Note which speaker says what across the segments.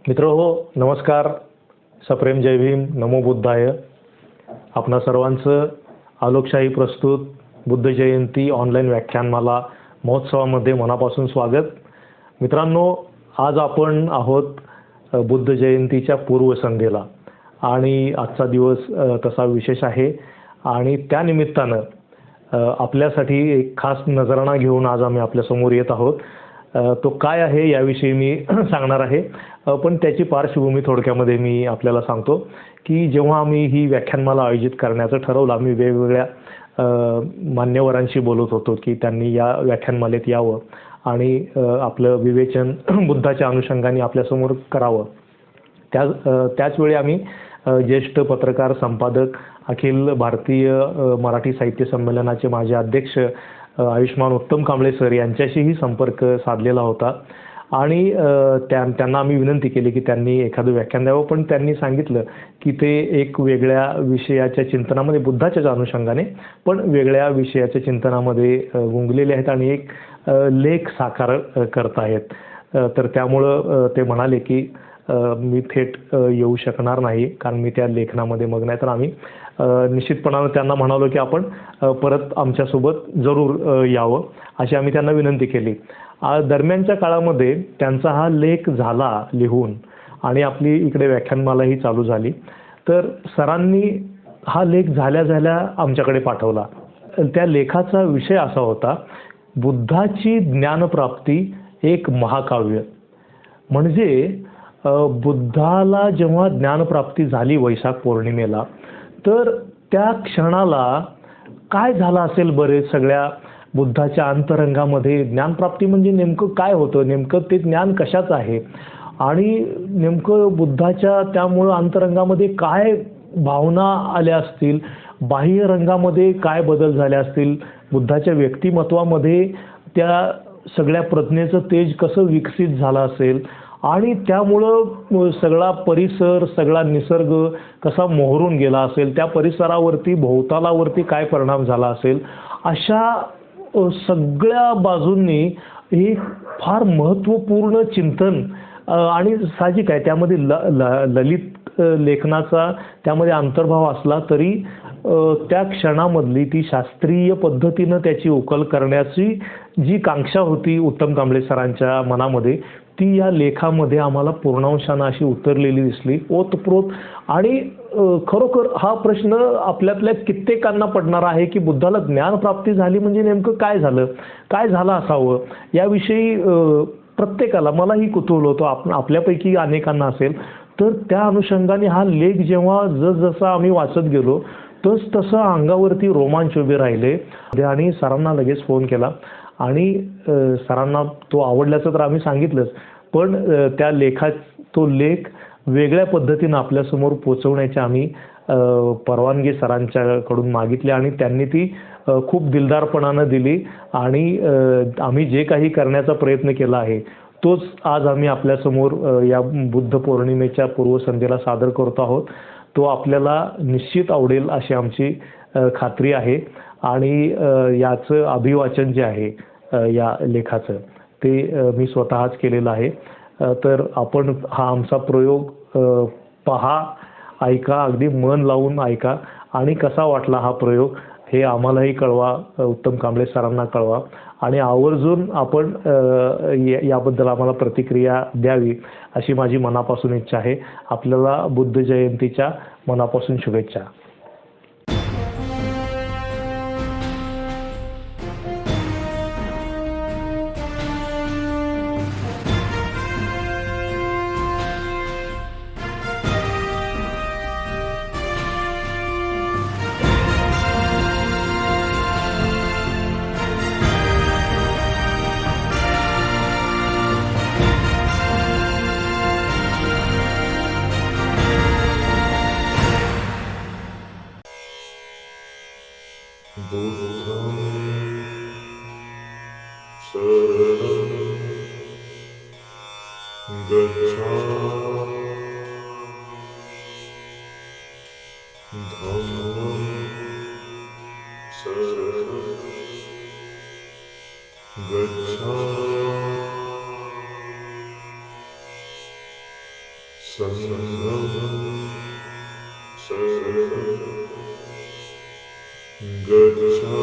Speaker 1: मित्र हो, नमस्कार. सप्रेम जय भीम, नमो बुद्धाय. आपणा सर्वांचं आलोकशाही प्रस्तुत बुद्ध जयंती ऑनलाईन व्याख्यानमाला महोत्सवामध्ये मनापासून स्वागत. मित्रांनो, आज आपण आहोत बुद्ध जयंतीच्या पूर्वसंध्येला आणि आजचा दिवस तसा विशेष आहे आणि त्या निमित्तानं आपल्यासाठी एक खास नजराणा घेऊन आज आम्ही आपल्यासमोर येत आहोत. तो काय आहे याविषयी मी सांगणार आहे, पण त्याची पार्श्वभूमी थोडक्यामध्ये मी आपल्याला सांगतो की जेव्हा आम्ही ही व्याख्यानमाला आयोजित करण्याचं ठरवलं, आम्ही वेगवेगळ्या मान्यवरांशी बोलत होतो की त्यांनी या व्याख्यानमालेत यावं आणि आपलं विवेचन बुद्धाच्या अनुषंगाने आपल्यासमोर करावं. त्याचवेळी आम्ही ज्येष्ठ पत्रकार, संपादक, अखिल भारतीय मराठी साहित्य संमेलनाचे माजी अध्यक्ष आयुष्मान उत्तम कांबळे सर यांच्याशीही संपर्क साधलेला होता आणि त्यांना आम्ही विनंती केली की त्यांनी एखादं व्याख्यान द्यावं, पण त्यांनी सांगितलं की ते एक वेगळ्या विषयाच्या चिंतनामध्ये, बुद्धाच्याच अनुषंगाने पण वेगळ्या विषयाच्या चिंतनामध्ये गुंगलेले आहेत आणि एक लेख साकार करत आहेत. तर त्यामुळं ते म्हणाले की मी थेट येऊ शकणार नाही कारण मी त्या लेखनामध्ये मग नाही, तर आम्ही निश्चितपणानं त्यांना म्हणालो की आपण परत आमच्यासोबत जरूर यावं अशी आम्ही त्यांना विनंती केली. दरम्यानच्या काळामध्ये त्यांचा हा लेख झाला लिहून आणि आपली इकडे व्याख्यानमालाही चालू झाली. तर सरांनी हा लेख झाल्या झाल्या आमच्याकडे पाठवला. त्या लेखाचा विषय असा होता, बुद्धाची ज्ञानप्राप्ती एक महाकाव्य. म्हणजे बुद्धाला जेव्हा ज्ञानप्राप्ती झाली वैशाख पौर्णिमेला, तर त्या क्षणाला काय झालं असेल बरेच सगळ्या बुद्धाच्या अंतरंगामध्ये. ज्ञानप्राप्ती म्हणजे नेमकं काय होतं, नेमकं ते ज्ञान कशाचं आहे आणि नेमकं बुद्धाच्या त्यामुळं अंतरंगामध्ये काय भावना आल्या असतील, बाह्य रंगामध्ये काय बदल झाले असतील, बुद्धाच्या व्यक्तिमत्वामध्ये त्या सगळ्या प्रज्ञेचं तेज कसं विकसित झालं असेल आणि त्यामुळं सगळा परिसर, सगळा निसर्ग कसा मोहरून गेला असेल, त्या परिसरावरती, भोवतालावरती काय परिणाम झाला असेल, अशा सगळ्या बाजूंनी एक फार महत्त्वपूर्ण चिंतन आणि साहजिक आहे त्यामध्ये ललित लेखनाचा त्यामध्ये अंतर्भाव असला तरी त्या क्षणामधली ती शास्त्रीय पद्धतीनं त्याची उकल करण्याची जी कांक्षा होती उत्तम कांबळे सरांच्या मनामध्ये, ती या लेखामध्ये आम्हाला पूर्णांशानं अशी उतरलेली दिसली ओतप्रोत. आणि खरोखर हा प्रश्न आपल्यातल्या कित्येकांना पडणार आहे की बुद्धाला ज्ञानप्राप्ती झाली म्हणजे नेमकं काय झालं, काय झालं असावं याविषयी प्रत्येकाला, मलाही कुतूहल होतं, आपल्यापैकी अनेकांना असेल. तर त्या अनुषंगाने हा लेख जेव्हा जसजसा आम्ही वाचत गेलो तसं अंगावरती रोमांच उभे राहिले आणि सरांना लगेच फोन केला आणि सरांना तो आवडल्याचं तर आम्ही सांगितलंच, पण त्या तो लेख वेगळ्या पद्धतीनं आपल्यासमोर पोचवण्याची आम्ही परवानगी सरांच्याकडून मागितली आणि त्यांनी ती खूप दिलदारपणानं दिली आणि आम्ही जे काही करण्याचा प्रयत्न केला आहे तोच आज आम्ही आपल्यासमोर या बुद्ध पौर्णिमेच्या पूर्वसंध्येला सादर करत आहोत. तो आपल्याला निश्चित आवडेल अशी आमची खात्री आहे आणि याचं अभिवाचन जे आहे या लेखाचं ते मी स्वतःच केलेलं आहे. तर आपण हा आमचा प्रयोग पहा, ऐका, अगदी मन लावून ऐका आणि कसा वाटला हा प्रयोग हे आम्हालाही कळवा, उत्तम कांबळे सरांना कळवा आणि आवर्जून आपण याबद्दल आम्हाला प्रतिक्रिया द्यावी अशी माझी मनापासून इच्छा आहे. आपल्याला बुद्ध जयंतीच्या मनापासून शुभेच्छा.
Speaker 2: बुद्धं शरणं गच्छामि धम्मं शरणं गच्छामि सङ्गं शरणं गच्छामि।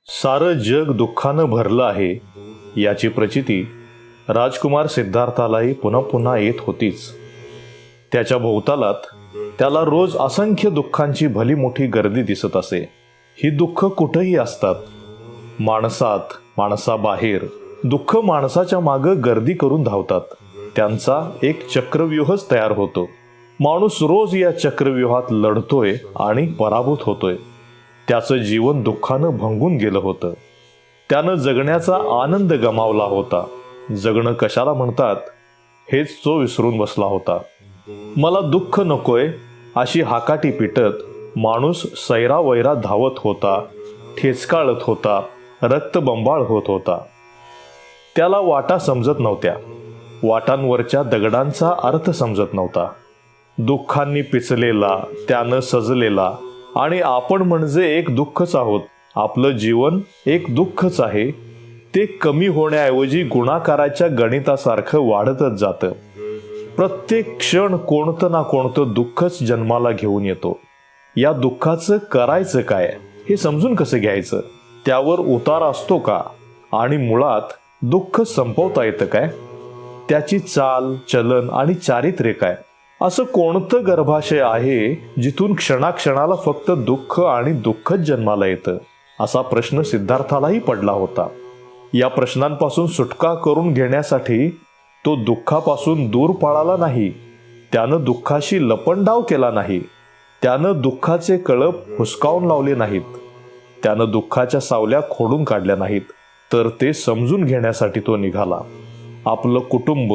Speaker 1: सारं जग दुःखानं भरलं आहे याची प्रचिती राजकुमार सिद्धार्थालाही पुन्हा पुन्हा येत होतीच. त्याच्या भोवतालात त्याला रोज असंख्य दुःखांची भली मोठी गर्दी दिसत असे. ही दुःख कुठंही असतात, माणसात, माणसाबाहेर. दुःख माणसाच्या मागं गर्दी करून धावतात. त्यांचा एक चक्रव्यूहच तयार होतो. माणूस रोज या चक्रव्यूहात लढतोय आणि पराभूत होतोय. त्याचं जीवन दुःखानं भंगून गेलं होतं. त्यानं जगण्याचा आनंद गमावला होता. जगणं कशाला म्हणतात हेच तो विसरून बसला होता. मला दुःख नकोय अशी हाकाटी पिटत माणूस सैरावैरा धावत होता, ठेचकाळत होता, रक्तबंबाळ होत होता. त्याला वाटा समजत नव्हत्या. वाटांवरच्या दगडांचा अर्थ समजत नव्हता. दुःखांनी पिचलेला, त्यानं सजलेला आणि आपण म्हणजे एक दुःखच आहोत, आपलं जीवन एक दुःखच आहे, ते कमी होण्याऐवजी गुणाकाराच्या गणितासारखं वाढतच जातं. प्रत्येक क्षण कोणतं ना कोणतं दुःखच जन्माला घेऊन येतो. या दुःखाचं करायचं काय हे समजून कसं घ्यायचं, त्यावर उतार असतो का, आणि मुळात दुःख संपवता येतं काय, त्याची चाल, चलन आणि चारित्र्य काय, असं कोणतं गर्भाशय आहे जिथून क्षणाक्षणाला फक्त दुःख आणि दुःखच जन्माला येतं, असा प्रश्न सिद्धार्थालाही पडला होता. या प्रश्नांपासून सुटका करून घेण्यासाठी तो दुःखापासून दूर पळाला नाही. त्यानं दुःखाशी लपंडाव केला नाही. त्यानं दुःखाचे कळप हुसकावून लावले नाहीत. त्यानं दुःखाच्या सावल्या खोडून काढल्या नाहीत. तर ते समजून घेण्यासाठी तो निघाला. आपलं कुटुंब,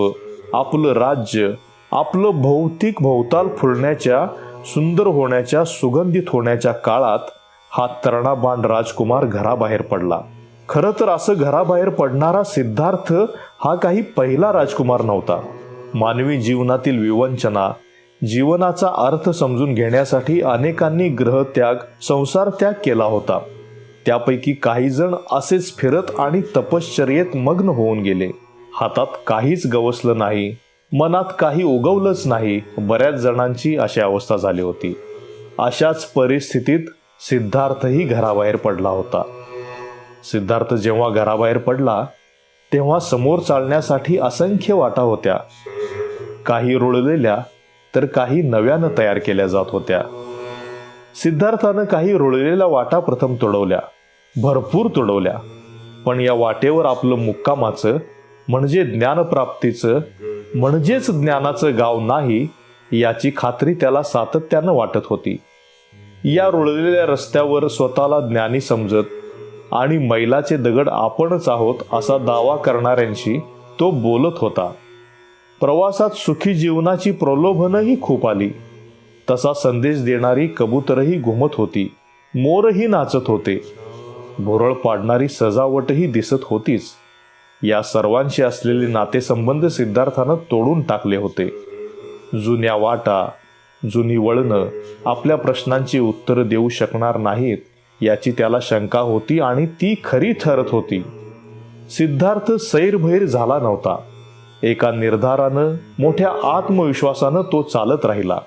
Speaker 1: आपलं राज्य, आपलं भौतिक भोवताल फुलण्याच्या, सुंदर होण्याच्या, सुगंधित होण्याच्या काळात हा तरणा राजकुमार घराबाहेर पडला. खरं तर असं घराबाहेर पडणारा सिद्धार्थ हा काही पहिला राजकुमार नव्हता. मानवी जीवनातील विवंचना, जीवनाचा अर्थ समजून घेण्यासाठी अनेकांनी ग्रहत्याग, संसार त्याग केला होता. त्यापैकी काही जण असेच फिरत आणि तपश्चर्येत मग्न होऊन गेले. हातात काहीच गवसलं नाही, मनात काही उगवलंच नाही. बऱ्याच जणांची अशी अवस्था झाली होती. अशाच परिस्थितीत सिद्धार्थही घराबाहेर पडला होता. सिद्धार्थ जेव्हा घराबाहेर पडला तेव्हा समोर चालण्यासाठी असंख्य वाटा होत्या. काही रुळलेल्या तर काही नव्यानं तयार केल्या जात होत्या. सिद्धार्थानं काही रुळलेल्या वाटा प्रथम तुडवल्या, भरपूर तुडवल्या. पण या वाटेवर आपलं मुक्कामाचं म्हणजे ज्ञानप्राप्तीचं म्हणजेच ज्ञानाचं गाव नाही याची खात्री त्याला सातत्यानं वाटत होती. या रुळलेल्या रस्त्यावर स्वतःला ज्ञानी समजत आणि मैलाचे दगड आपणच आहोत असा दावा करणाऱ्यांशी तो बोलत होता. प्रवासात सुखी जीवनाची प्रलोभनही खूप आली. तसा संदेश देणारी कबूतरही घुमत होती, मोरही नाचत होते, भुरळ पाडणारी सजावटही दिसत होतीच. या सर्वांशी असलेले नातेसंबंध सिद्धार्थानं तोडून टाकले होते. जुन्या वाटा, जुनी वळणं आपल्या प्रश्नांची उत्तरं देऊ शकणार नाहीत याची त्याला शंका होती आणि ती खरी ठरत होती. सिद्धार्थ सैरभैर झाला नव्हता. एका निर्धारानं, मोठ्या आत्मविश्वासानं तो चालत राहिला.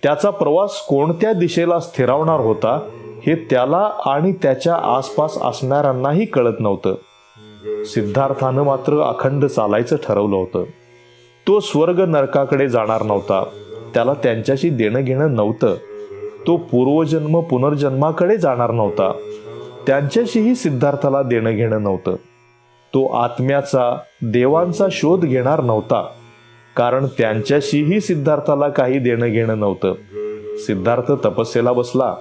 Speaker 1: त्याचा प्रवास कोणत्या दिशेला स्थिरावणार होता हे त्याला आणि त्याच्या आसपास असणाऱ्यांनाही कळत नव्हतं. सिद्धार्थानं मात्र अखंड चालायचं ठरवलं होतं. तो स्वर्ग नरकाकडे जाणार नव्हता. त्याला त्यांच्याशी देणं घेणं नव्हतं. तो पूर्वजन्म पुनर्जन्माकडे जाणार नव्हता. त्यांच्याशीही सिद्धार्थाला देणं घेणं नव्हतं. तो आत्म्याचा, देवांचा शोध घेणार नव्हता, कारण त्यांच्याशीही सिद्धार्थाला काही देणं घेणं नव्हतं. सिद्धार्थ तपस्येला बसला.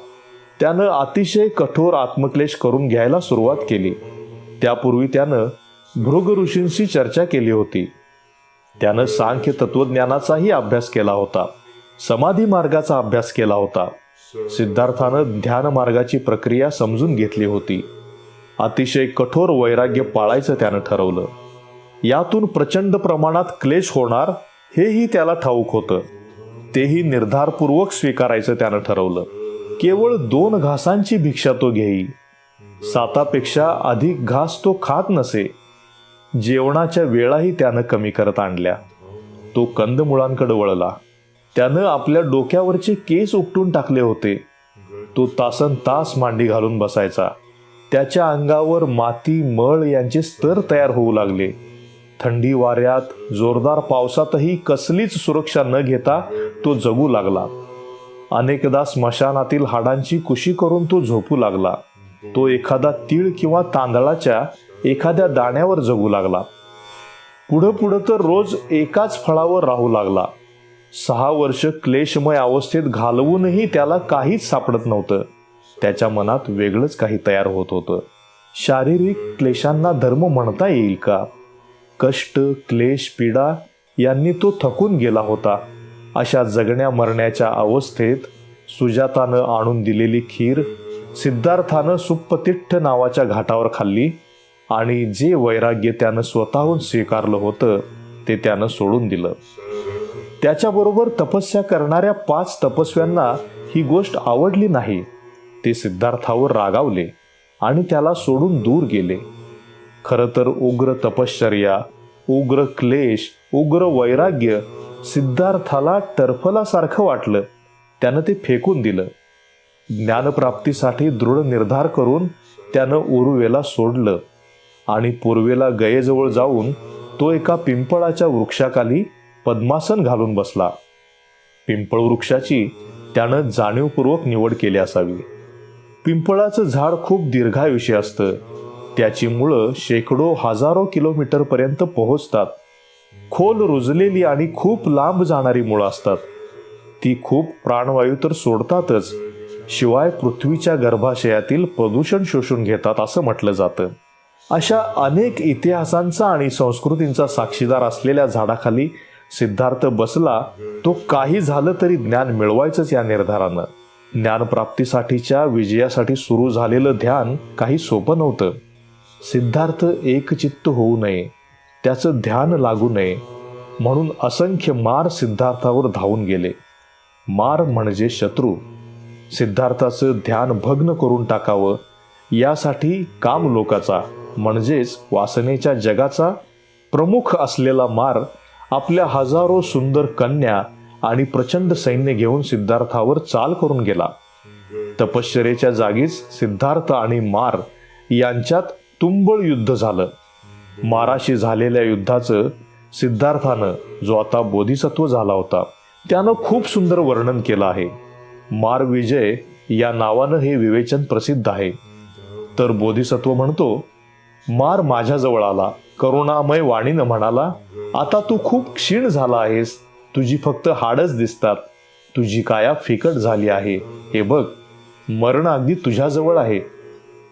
Speaker 1: त्यानं अतिशय कठोर आत्मक्लेश करून घ्यायला सुरुवात केली. त्यापूर्वी त्यानं भृग ऋषींशी चर्चा केली होती. त्यानं सांख्य तत्वज्ञानाचाही अभ्यास केला होता. समाधी मार्गाचा अभ्यास केला होता. सिद्धार्थानं ध्यान मार्गाची प्रक्रिया समजून घेतली होती. अतिशय कठोर वैराग्य पाळायचं त्यानं ठरवलं. यातून प्रचंड प्रमाणात क्लेश होणार हेही त्याला ठाऊक होतं. तेही निर्धारपूर्वक स्वीकारायचं त्यानं ठरवलं. केवळ 2 घासांची भिक्षा तो घेई.
Speaker 3: सातापेक्षा अधिक घास तो खात नसे. जेवणाच्या वेळाही त्यानं कमी करत आणल्या. तो कंदमुळांकडे वळला. त्यानं आपल्या डोक्यावरचे केस उपटून टाकले होते. तो तासन तास मांडी घालून बसायचा. त्याच्या अंगावर माती मळ यांचे स्तर तयार होऊ लागले. थंडी वाऱ्यात जोरदार पावसातही कसलीच सुरक्षा न घेता तो जगू लागला. अनेकदा स्मशानातील हाडांची कुशी करून तो झोपू लागला. तो एखादा तीळ किंवा तांदळाच्या एखाद्या दाण्यावर जगू लागला. पुढं पुढं तर रोज एकाच फळावर राहू लागला. 6 वर्ष क्लेशमय अवस्थेत घालवूनही त्याला काहीच सापडत नव्हतं. त्याच्या मनात वेगळंच काही तयार होत होतं. शारीरिक क्लेशांना धर्म म्हणता येईल का? कष्ट, क्लेश, पीडा यांनी तो थकून गेला होता. अशा जगण्या मरण्याच्या अवस्थेत सुजातानं आणून दिलेली खीर सिद्धार्थानं सुप्पतिठ्ठ नावाच्या घाटावर खाल्ली आणि जे वैराग्य त्यानं स्वतःहून स्वीकारलं होतं ते त्यानं सोडून दिलं. त्याच्याबरोबर तपस्या करणाऱ्या 5 तपस्व्यांना ही गोष्ट आवडली नाही. ते सिद्धार्थावर रागावले आणि त्याला सोडून दूर गेले. खरं तर उग्र तपश्चर्या, उग्र क्लेश, उग्र वैराग्य सिद्धार्थाला टरफलासारखं वाटलं. त्यानं ते फेकून दिलं. ज्ञानप्राप्तीसाठी दृढ निर्धार करून त्यानं उरुवेला सोडलं आणि पूर्वेला गयेजवळ जाऊन तो एका पिंपळाच्या वृक्षाखाली पद्मासन घालून बसला. पिंपळ वृक्षाची त्यानं जाणीवपूर्वक निवड केली असावी. पिंपळाचं झाड खूप दीर्घायुषी असतं. त्याची मुळं शेकडो हजारो किलोमीटरपर्यंत पोहोचतात. खोल रुजलेली आणि खूप लांब जाणारी मुळं असतात. ती खूप प्राणवायू तर सोडतातच, शिवाय पृथ्वीच्या गर्भाशयातील प्रदूषण शोषून घेतात असं म्हटलं जातं. अशा अनेक इतिहासांचा आणि संस्कृतींचा साक्षीदार असलेल्या झाडाखाली सिद्धार्थ बसला. तो काही झालं तरी ज्ञान मिळवायचंच या निर्धारानं. ज्ञानप्राप्तीसाठीच्या विजयासाठी सुरू झालेलं ध्यान काही सोपं नव्हतं. सिद्धार्थ एकचित्त होऊ नये, त्याचं ध्यान लागू नये म्हणून असंख्य मार सिद्धार्थावर धावून गेले. मार म्हणजे शत्रू. सिद्धार्थाचं ध्यान भग्न करून टाकावं यासाठी काम लोकाचा म्हणजेच वासनेच्या जगाचा प्रमुख असलेला मार आपल्या हजारो सुंदर कन्या आणि प्रचंड सैन्य घेऊन सिद्धार्थावर चाल करून गेला. तपश्चर्येच्या जागीच सिद्धार्थ आणि मार यांच्यात तुंबळ युद्ध झालं. माराशी झालेल्या युद्धाचं सिद्धार्थानं, जो आता बोधिसत्व झाला होता, त्यानं खूप सुंदर वर्णन केलं आहे. मार विजय या नावानं हे विवेचन प्रसिद्ध आहे. तर बोधिसत्व म्हणतो, मार माझ्याजवळ आला, करुणामय वाणीनं म्हणाला, आता तू खूप क्षीण झाला आहेस. तुझी फक्त हाडच दिसतात. तुझी काया फिकट झाली आहे. हे बघ, मरण अगदी तुझ्याजवळ आहे.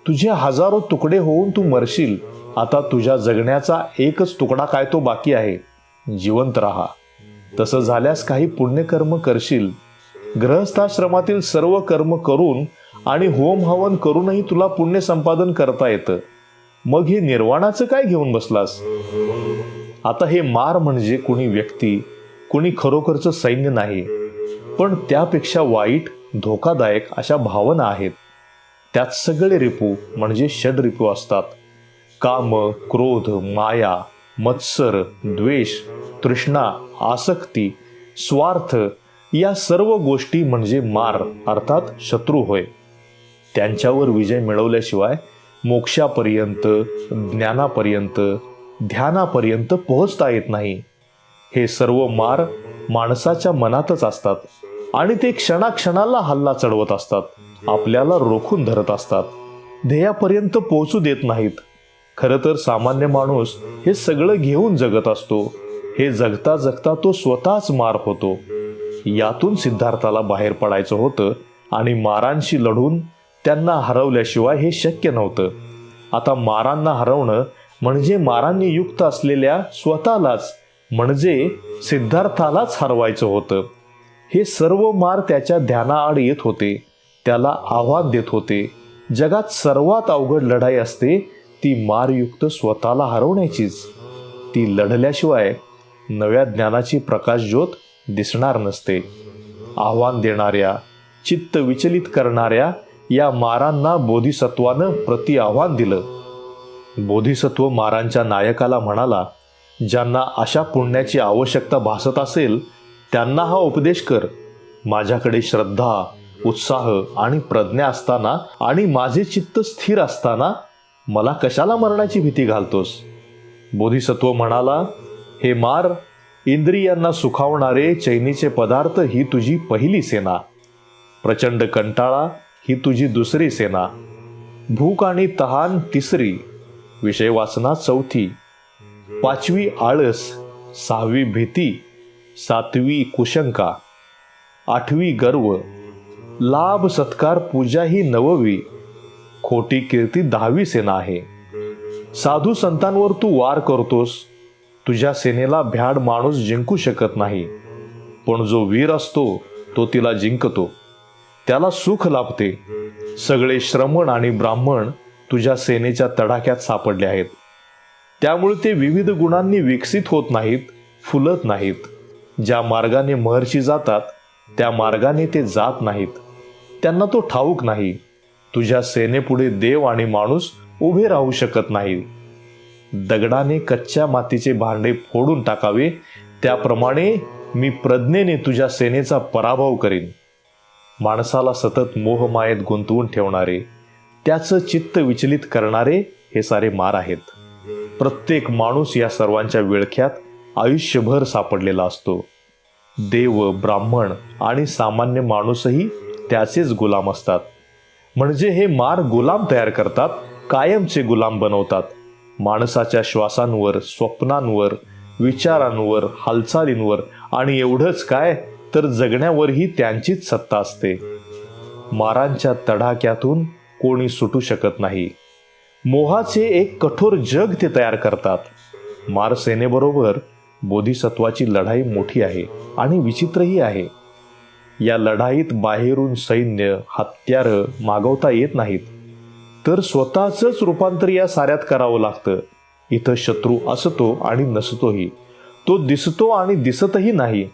Speaker 3: तुझे हजारो तुकडे होऊन तू मरशील. आता तुझ्या जगण्याचा एकच तुकडा काय तो बाकी आहे. जिवंत राहा. तसं झाल्यास काही पुण्यकर्म करशील. गृहस्थाश्रमातील सर्व कर्म करून आणि होम हवन करूनही तुला पुण्य संपादन करता येतं. मग हे निर्वाणाचं काय घेऊन बसलास? आता हे मार म्हणजे कुणी व्यक्ती, कुणी खरोखरचं सैन्य नाही, पण त्यापेक्षा वाईट, धोकादायक अशा भावना आहेत. त्यात सगळे रिपू म्हणजे षड्रिपू असतात. काम, क्रोध, माया, मत्सर, द्वेष, तृष्णा, आसक्ती, स्वार्थ या सर्व गोष्टी म्हणजे मार अर्थात शत्रू होय. त्यांच्यावर विजय मिळवल्याशिवाय मोक्षापर्यंत, ज्ञानापर्यंत, ध्यानापर्यंत पोहोचता येत नाही. हे सर्व मार माणसाच्या मनातच असतात आणि ते क्षणाक्षणाला हल्ला चढवत असतात. आपल्याला रोखून धरत असतात. ध्येयापर्यंत पोहोचू देत नाहीत. खरं तर सामान्य माणूस हे सगळं घेऊन जगत असतो. हे जगता जगता तो स्वतःच मार होतो. यातून सिद्धार्थाला बाहेर पडायचं होतं आणि मारांशी लढून त्यांना हरवल्याशिवाय हे शक्य नव्हतं. आता मारांना हरवणं म्हणजे मारांनी युक्त असलेल्या स्वतःलाच म्हणजे सिद्धार्थालाच हरवायचं होतं. हे सर्व मार त्याच्या ध्यानाआड येत होते. त्याला आव्हान देत होते. जगात सर्वात अवघड लढाई असते ती मारयुक्त स्वतःला हरवण्याचीच. ती लढल्याशिवाय नव्या ज्ञानाची प्रकाशज्योत दिसणार नसते. आव्हान देणाऱ्या, चित्त विचलित करणाऱ्या या मारांना बोधिसत्वानं प्रति आव्हान दिलं. बोधिसत्व मारांच्या नायकाला म्हणाला, ज्यांना अशा पुण्याची आवश्यकता भासत असेल त्यांना हा उपदेश कर. माझ्याकडे श्रद्धा, उत्साह आणि प्रज्ञा असताना आणि माझे चित्त स्थिर असताना मला कशाला मरणाची भीती घालतोस. बोधिसत्व म्हणाला, हे मार, इंद्रियांना सुखावणारे चैनीचे पदार्थ ही तुझी पहिली सेना, प्रचंड कंटाळा ही तुझी दुसरी सेना, भूक आणि तहान तिसरी, विषय वासना चौथी, पाचवी आळस, सहावी भीती, सातवी कुशंका, आठवी गर्व, लाभ सत्कार पूजा ही नववी, खोटी कीर्ती दहावी सेना आहे. साधू संतांवर तू वार करतोस. तुझ्या सेनेला भ्याड माणूस जिंकू शकत नाही, पण जो वीर असतो तो तिला जिंकतो, त्याला सुख लाभते. सगळे श्रमण आणि ब्राह्मण तुझ्या सेनेच्या तडाख्यात सापडले आहेत. त्यामुळे ते विविध गुणांनी विकसित होत नाहीत, फुलत नाहीत. ज्या मार्गाने महर्षी जातात त्या मार्गाने ते जात नाहीत. त्यांना तो ठाऊक नाही. तुझ्या सेनेपुढे देव आणि माणूस उभे राहू शकत नाही. दगडाने कच्च्या मातीचे भांडे फोडून टाकावे त्याप्रमाणे मी प्रज्ञेने तुझ्या सेनेचा पराभव करीन. माणसाला सतत मोहमायेत गुंतवून ठेवणारे, त्याचं चित्त विचलित करणारे हे सारे मार आहेत. प्रत्येक माणूस या सर्वांच्या विळख्यात आयुष्यभर सापडलेला असतो. देव, ब्राह्मण आणि सामान्य माणूसही त्याचेच गुलाम असतात. म्हणजे हे मार गुलाम तयार करतात, कायमचे गुलाम बनवतात. माणसाच्या श्वासांवर, स्वप्नांवर, विचारांवर, हालचालींवर आणि एवढंच काय तर जगण्यावरही त्यांचीच सत्ता असते. मारांच्या तडाख्यातून कोणी सुटू शकत नाही. मोहाचे एक कठोर जग ते तयार करतात. मार सेनेबरोबर बोधिसत्वाची लढाई मोठी आहे आणि विचित्रही आहे. या लढाईत बाहेरून सैन्य, हत्यारं मागवता येत नाहीत, तर स्वतःच रूपांतर या साऱ्यात करावं लागतं. इथं शत्रू असतो आणि नसतोही, तो दिसतो आणि दिसतही नाही.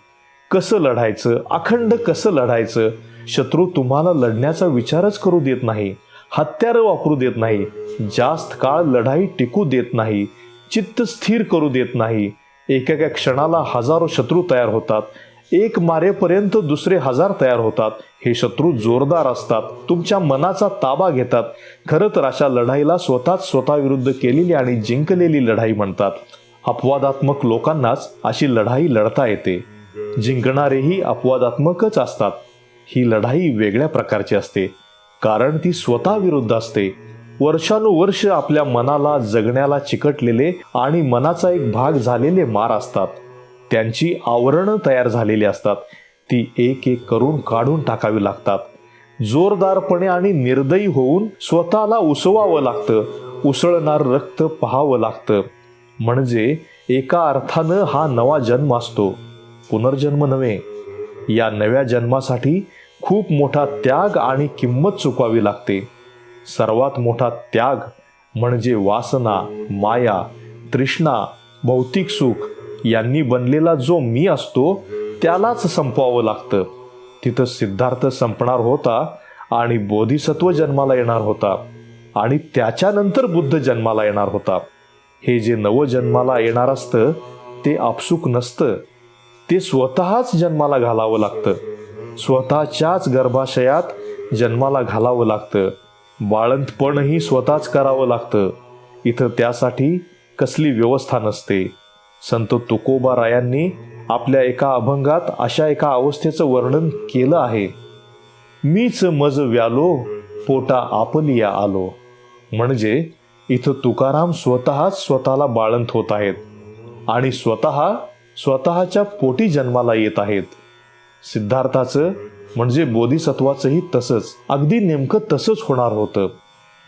Speaker 3: कसं लढायचं, अखंड कसं लढायचं. शत्रू तुम्हाला लढण्याचा विचारच करू देत नाही, हत्यारं वापरू देत नाही, जास्त काळ लढाई टिकू देत नाही, चित्त स्थिर करू देत नाही. एकेका क्षणाला हजारो शत्रू तयार होतात. एक मारेपर्यंत दुसरे हजार तयार होतात. हे शत्रू जोरदार असतात, तुमच्या मनाचा ताबा घेतात. खरं तर अशा लढाईला स्वतःविरुद्ध केलेली आणि जिंकलेली लढाई म्हणतात. अपवादात्मक लोकांनाच अशी लढाई लढता येते. जिंकणारेही अपवादात्मकच असतात. ही लढाई वेगळ्या प्रकारची असते, कारण ती स्वतःविरुद्ध असते. वर्षानुवर्ष आपल्या मनाला जगण्याला चिकटलेले आणि मनाचा एक भाग झालेले मार असतात. त्यांची आवरणं तयार झालेली असतात. ती एक एक करून काढून टाकावी लागतात. जोरदारपणे आणि निर्दयी होऊन स्वतःला उसवावं लागतं. उसळणार रक्त पाहावं लागतं. म्हणजे एका अर्थानं हा नवा जन्म असतो, पुनर्जन्म नव्हे. या नव्या जन्मासाठी खूप मोठा त्याग आणि किंमत चुकवावी लागते. सर्वात मोठा त्याग म्हणजे वासना, माया, तृष्णा, भौतिक सुख यांनी बनलेला जो मी असतो त्यालाच संपवावं लागतं. तिथं सिद्धार्थ संपणार होता आणि बोधिसत्व जन्माला येणार होता आणि त्याच्यानंतर बुद्ध जन्माला येणार होता. हे जे नवं जन्माला येणार असतं ते आपसुक नसतं. ते स्वतःच जन्माला घालावं लागतं. स्वतःच्याच गर्भाशयात जन्माला घालावं लागतं. बाळंतपणही स्वतःच करावं लागतं. इथं त्यासाठी कसली व्यवस्था नसते. संत तुकोबारायांनी आपल्या एका अभंगात अशा एका अवस्थेचं वर्णन केलं आहे. मीच मज व्यालो, पोटा आपलिया आलो. म्हणजे इथं तुकाराम स्वतःच स्वतःला बाळंत होत आहेत आणि स्वतःच्या पोटी जन्माला येत आहेत. सिद्धार्थाचं म्हणजे बोधिसत्वाचंही तसंच, अगदी नेमकं तसंच होणार होतं.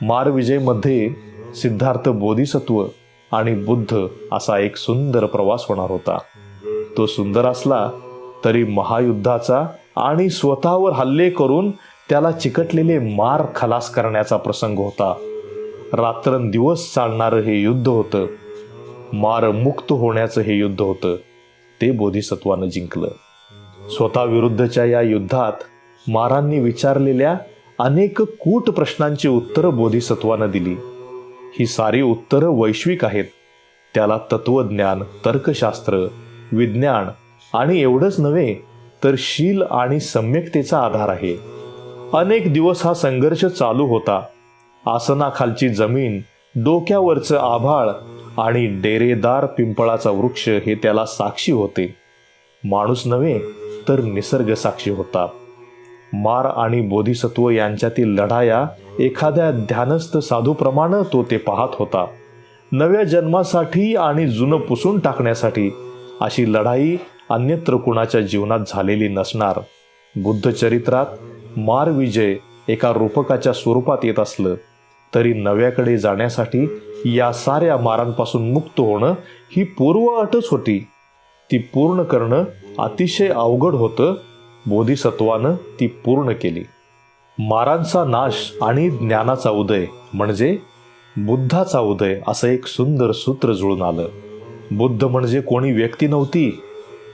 Speaker 3: मारविजयमध्ये सिद्धार्थ बोधिसत्व आणि बुद्ध असा एक सुंदर प्रवास होणार होता. तो सुंदर असला तरी महायुद्धाचा आणि स्वतःवर हल्ले करून त्याला चिकटलेले मार खलास करण्याचा प्रसंग होता. रात्रंदिवस चालणारं हे युद्ध होतं. मारमुक्त होण्याचं हे युद्ध होतं. ते बोधिसत्वानं जिंकलं. स्वतःविरुद्धच्या या युद्धात मारांनी विचारलेल्या अनेक कूट प्रश्नांची उत्तरं बोधिसत्वानं दिली. ही सारी उत्तरं वैश्विक आहेत. त्याला तत्वज्ञान, तर्कशास्त्र, विज्ञान आणि एवढंच नव्हे तर शील आणि सम्यकतेचा आधार आहे. अनेक दिवस हा संघर्ष चालू होता. आसनाखालची जमीन, डोक्यावरचं आभाळ आणि डेरेदार पिंपळाचा वृक्ष हे त्याला साक्षी होते. माणूस नव्हे तर निसर्ग साक्षी होता. मार आणि बोधिसत्व यांच्यातील लढाया एखाद्या ध्यानस्थ साधूप्रमाणे तो ते पाहत होता. नव्या जन्मासाठी आणि जुनं पुसून टाकण्यासाठी अशी लढाई अन्यत्र कुणाच्या जीवनात झालेली नसणार. बुद्ध चरित्रात मार विजय एका रूपकाच्या स्वरूपात येत असलं तरी नव्याकडे जाण्यासाठी या साऱ्या मारांपासून मुक्त होणं ही पूर्व अटच होती. ती पूर्ण करणं अतिशय अवघड होतं. बोधिसत्वानं ती पूर्ण केली. मारांचा नाश आणि ज्ञानाचा उदय म्हणजे बुद्धाचा उदय असं एक सुंदर सूत्र जुळून आलं. बुद्ध म्हणजे कोणी व्यक्ती नव्हती.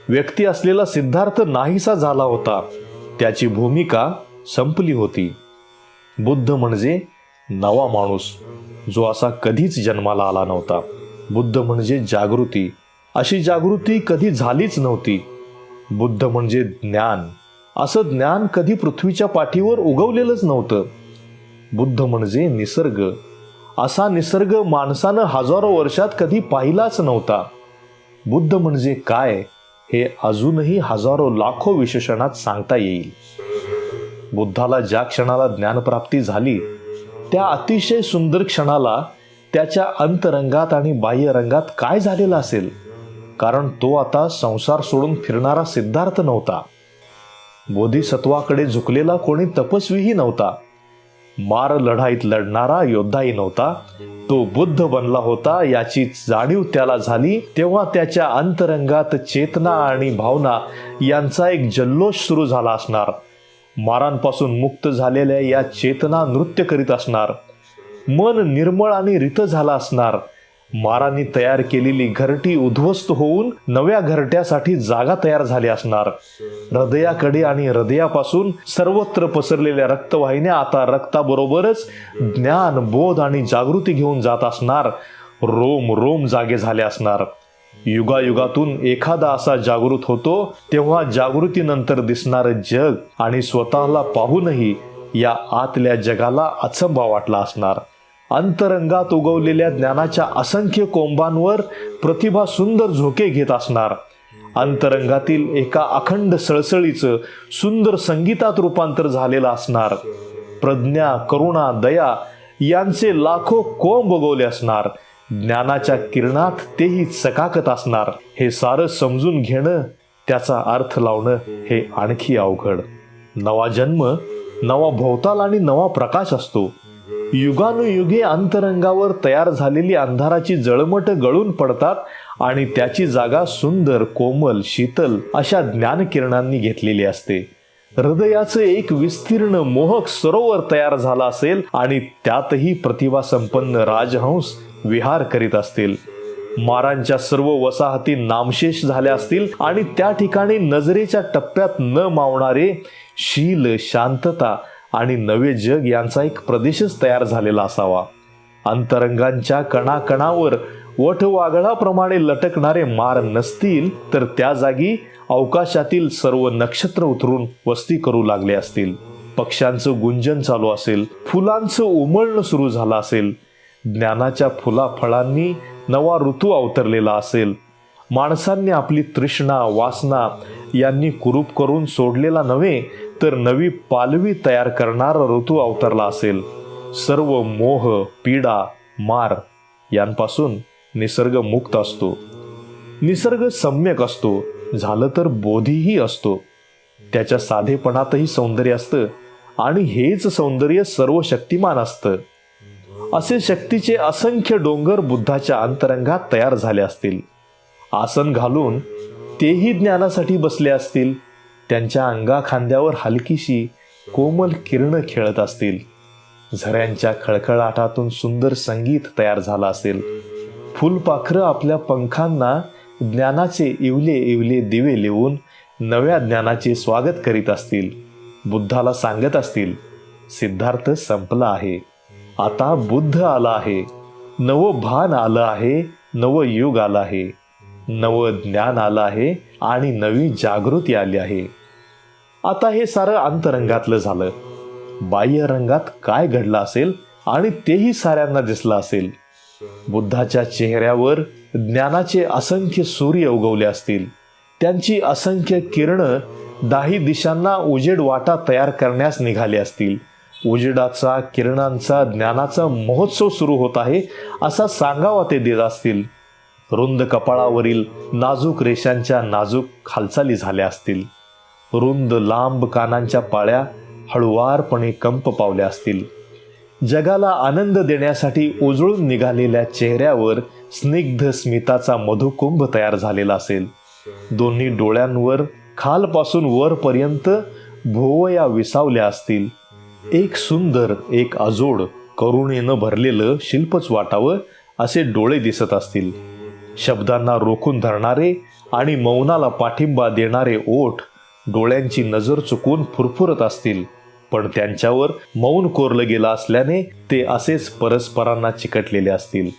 Speaker 3: व्यक्ती असलेला सिद्धार्थ नाहीसा झाला होता. त्याची भूमिका संपली होती. बुद्ध म्हणजे नवा माणूस जो असा कधीच जन्माला आला नव्हता. बुद्ध म्हणजे जागृती. अशी जागृती कधी झालीच नव्हती. बुद्ध म्हणजे ज्ञान. असं ज्ञान कधी पृथ्वीच्या पाठीवर उगवलेलंच नव्हतं. बुद्ध म्हणजे निसर्ग. असा निसर्ग माणसानं हजारो वर्षात कधी पाहिलाच नव्हता. बुद्ध म्हणजे काय हे अजूनही हजारो लाखो विशेषणात सांगता येईल. बुद्धाला ज्या क्षणाला ज्ञानप्राप्ती झाली त्या अतिशय सुंदर क्षणाला त्याच्या अंतरंगात आणि बाह्यरंगात काय झालेलं असेल, कारण तो आता संसार सोडून फिरणारा सिद्धार्थ नव्हता. बोधिसत्वाकडे झुकलेला कोणी तपस्वीही नव्हता. मार लढाईत लढणारा योद्धाही नव्हता. तो बुद्ध बनला होता याची जाणीव त्याला झाली तेव्हा त्याच्या अंतरंगात चेतना आणि भावना यांचा एक जल्लोष सुरू झाला असणार. मारांपासून मुक्त झालेल्या या चेतना नृत्य करीत असणार. मन निर्मळ आणि रित झाला असणार. मारांनी तयार केलेली घरटी उद्ध्वस्त होऊन नव्या घरट्यासाठी जागा तयार झाली असणार. हृदयाकडे आणि हृदयापासून सर्वत्र पसरलेल्या रक्तवाहिन्या आता रक्ताबरोबरच ज्ञान, बोध आणि जागृती घेऊन जात असणार. रोम रोम जागे झाले असणार. युगायुगातून एखादा असा जागृत होतो तेव्हा जागृतीनंतर दिसणारं जग आणि स्वतःला पाहूनही या आतल्या जगाला अचंबा वाटला असणार. अंतरंगात उगवलेल्या ज्ञानाच्या असंख्य कोंबांवर प्रतिभा सुंदर झोके घेत असणार. अंतरंगातील एका अखंड सळसळीचं सुंदर संगीतात रूपांतर झालेलं असणार. प्रज्ञा, करुणा, दया यांचे लाखो कोंब उगवले असणार. ज्ञानाच्या किरणात तेही चकाकत असणार. हे सारं समजून घेणं, त्याचा अर्थ लावणं हे आणखी अवघड. नवा जन्म, नवा भोवताल आणि नवा प्रकाश असतो. युगानुयुगे अंतरंगावर तयार झालेली अंधाराची जळमट गळून पडतात आणि त्याची जागा सुंदर, कोमल, शीतल अशा ज्ञानकिरणांनी घेतलेली असते. हृदयाचं एक विस्तीर्ण मोहक सरोवर तयार झाला असेल आणि त्यातही प्रतिभा संपन्न राजहंस विहार करीत असतील. मारांच्या सर्व वसाहती नामशेष झाल्या असतील आणि त्या ठिकाणी नजरेच्या टप्प्यात न मावणारे शील, शांतता आणि नवे जग यांचा एक प्रदेशच तयार झालेला असावा. अंतरंगांच्या कणाकणावर वटवाघळाप्रमाणे लटकणारे मार नसतील तर त्या जागी अवकाशातील सर्व नक्षत्र उतरून वस्ती करू लागले असतील. पक्ष्यांचं गुंजन चालू असेल. फुलांचं उमलणं सुरू झालं असेल. ज्ञानाच्या फुलाफळांनी नवा ऋतू अवतरलेला असेल. माणसांनी आपली तृष्णा, वासना यांनी कुरूप करून सोडलेला नव्हे तर नवी पालवी तयार करणारा ऋतू अवतरला असेल. सर्व मोह, पीडा, मार यांपासून निसर्ग मुक्त असतो. निसर्ग सम्यक असतो. झालं तर बोधीही असतो. त्याच्या साधेपणातही सौंदर्य असतं आणि हेच सौंदर्य सर्व शक्तिमान असतं. असे शक्तीचे असंख्य डोंगर बुद्धाच्या अंतरंगात तयार झाले असतील. आसन घालून तेही ज्ञानासाठी बसले असतील. त्यांच्या अंगाखांद्यावर हलकीशी कोमल किरणं खेळत असतील. झऱ्यांच्या खळखळाटातून सुंदर संगीत तयार झालं असेल. फुलपाखरं आपल्या पंखांना ज्ञानाचे इवले इवले दिवे लिहून नव्या ज्ञानाचे स्वागत करीत असतील. बुद्धाला सांगत असतील, सिद्धार्थ संपला आहे. आता बुद्ध आला आहे. नवं भान आलं आहे. नवं युग आलं आहे. नवं ज्ञान आलं आहे आणि नवी जागृती आली आहे. आता हे सारं अंतरंगातलं झालं. बाह्य रंगात काय घडलं असेल आणि तेही साऱ्यांना दिसलं असेल. बुद्धाच्या चेहऱ्यावर ज्ञानाचे असंख्य सूर्य उगवले असतील. त्यांची असंख्य किरणं दाही दिशांना उजेड वाटा तयार करण्यास निघाले असतील. उजेडाचा, किरणांचा, ज्ञानाचा महोत्सव सुरू होत आहे असा सांगावा ते देत असतील. रुंद कपाळावरील नाजूक रेषांच्या नाजूक हालचाली झाल्या असतील. रुंद लांब कानांच्या पाळ्या हळुवारपणे कंप पावल्या असतील. जगाला आनंद देण्यासाठी उजळून निघालेल्या चेहऱ्यावर स्निग्ध स्मिताचा मधुकुंभ तयार झालेला असेल. दोन्ही डोळ्यांवर खालपासून वरपर्यंत भोवया विसावल्या असतील. एक सुंदर, एक अजोड, करुणेनं भरलेलं शिल्पच वाटावं असे डोळे दिसत असतील. शब्दांना रोखून धरणारे आणि मौनाला पाठिंबा देणारे ओठ डोळ्यांची नजर चुकवून फुरफुरत असतील. पण त्यांच्यावर मौन कोरलं गेलं असल्याने ते असेच परस्परांना चिकटलेले असतील.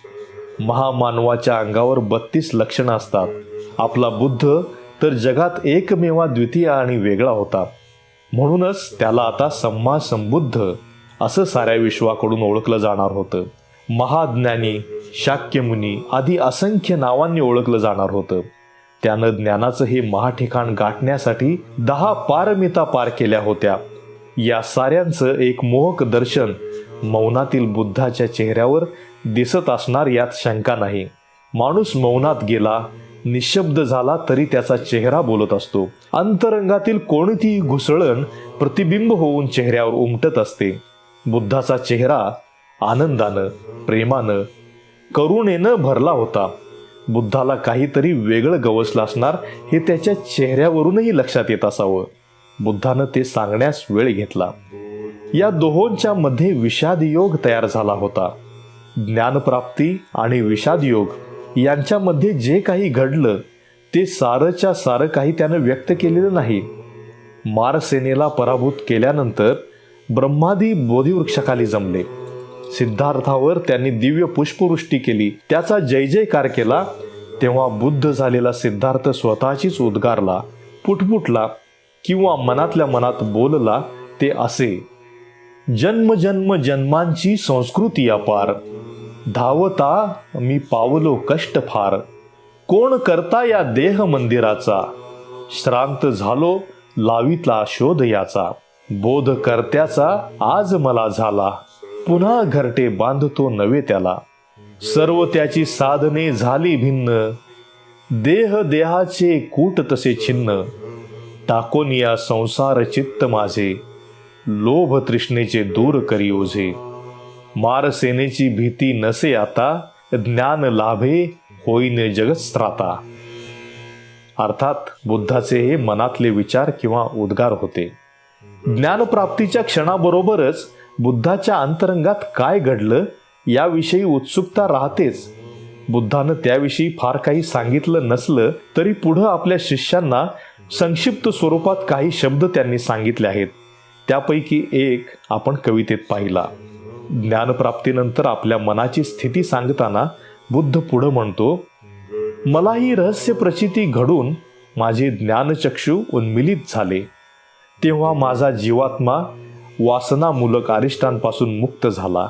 Speaker 3: महामानवाच्या अंगावर 32 लक्षणं असतात. आपला बुद्ध तर जगात एकमेवा द्वितीय आणि वेगळा होता. म्हणूनच त्याला आता सम्मा संबुद्ध असं साऱ्या विश्वाकडून ओळखलं जाणार होतं. महाज्ञानी, शाक्यमुनी आदी असंख्य नावांनी ओळखलं जाणार होतं. त्यानं ज्ञानाचं हे महाठिकाण गाठण्यासाठी 10 पारमिता पार केल्या होत्या. या साऱ्यांचं एक मोहक दर्शन मौनातील बुद्धाच्या चेहऱ्यावर दिसत असणार यात शंका नाही. माणूस मौनात गेला, निशब्द झाला तरी त्याचा चेहरा बोलत असतो. अंतरंगातील कोणतीही घुसळण प्रतिबिंब होऊन चेहऱ्यावर उमटत असते. बुद्धाचा चेहरा आनंदानं, प्रेमानं, करुणेनं भरला होता. बुद्धाला काहीतरी वेगळं गवसलं असणार हे त्याच्या चेहऱ्यावरूनही लक्षात येत असावं. बुद्धानं ते सांगण्यास वेळ घेतला. या दोहोंच्या मध्ये विषादयोग तयार झाला होता. ज्ञानप्राप्ती आणि विषादयोग यांच्यामध्ये जे काही घडलं ते सारंच्या सारं काही त्यानं व्यक्त केलेलं नाही. मारसेनेला पराभूत केल्यानंतर ब्रह्मादी बोधिवृक्षाखाली जमले. सिद्धार्थावर त्यांनी दिव्य पुष्पवृष्टी केली, त्याचा जय जयकार केला. तेव्हा बुद्ध झालेला सिद्धार्थ स्वतःचीच उद्गारला, पुटपुटला किंवा मनातल्या मनात बोलला ते असे: जन्म जन्म जन्मांची संस्कृती अपार, धावता मी पावलो कष्ट फार. कोण करता या देह मंदिराचा, श्रांत झालो लावितला शोध याचा. बोध कर्त्याचा आज मला झाला, पुन्हा घरटे बांधतो नवे त्याला. सर्व त्याची साधने झाली भिन्न, देह देहाचे कूट तसे छिन्न. टाकोन या संसार चित्त माझे, लोभ तृष्णेचे दूर करी ओझे. मारसेनेची भीती नसे आता, ज्ञान लाभे होईन जगत्स्त्राता. अर्थात बुद्धाचे हे मनातले विचार किंवा उद्गार होते. ज्ञानप्राप्तीच्या क्षणाबरोबरच बुद्धाच्या अंतरंगात काय घडलं याविषयी उत्सुकता राहतेच. बुद्धानं त्याविषयी फार काही सांगितलं नसलं तरी पुढं आपल्या शिष्यांना संक्षिप्त स्वरूपात काही शब्द त्यांनी सांगितले आहेत. त्यापैकी एक आपण कवितेत पाहिला. ज्ञानप्राप्तीनंतर आपल्या मनाची स्थिती सांगताना बुद्ध पुढं म्हणतो, मला ही रहस्य प्रचिती घडून माझे ज्ञानचक्षु उन्मिलित झाले. तेव्हा माझा जीवात्मा वासनामूलक अरिष्टांपासून मुक्त झाला,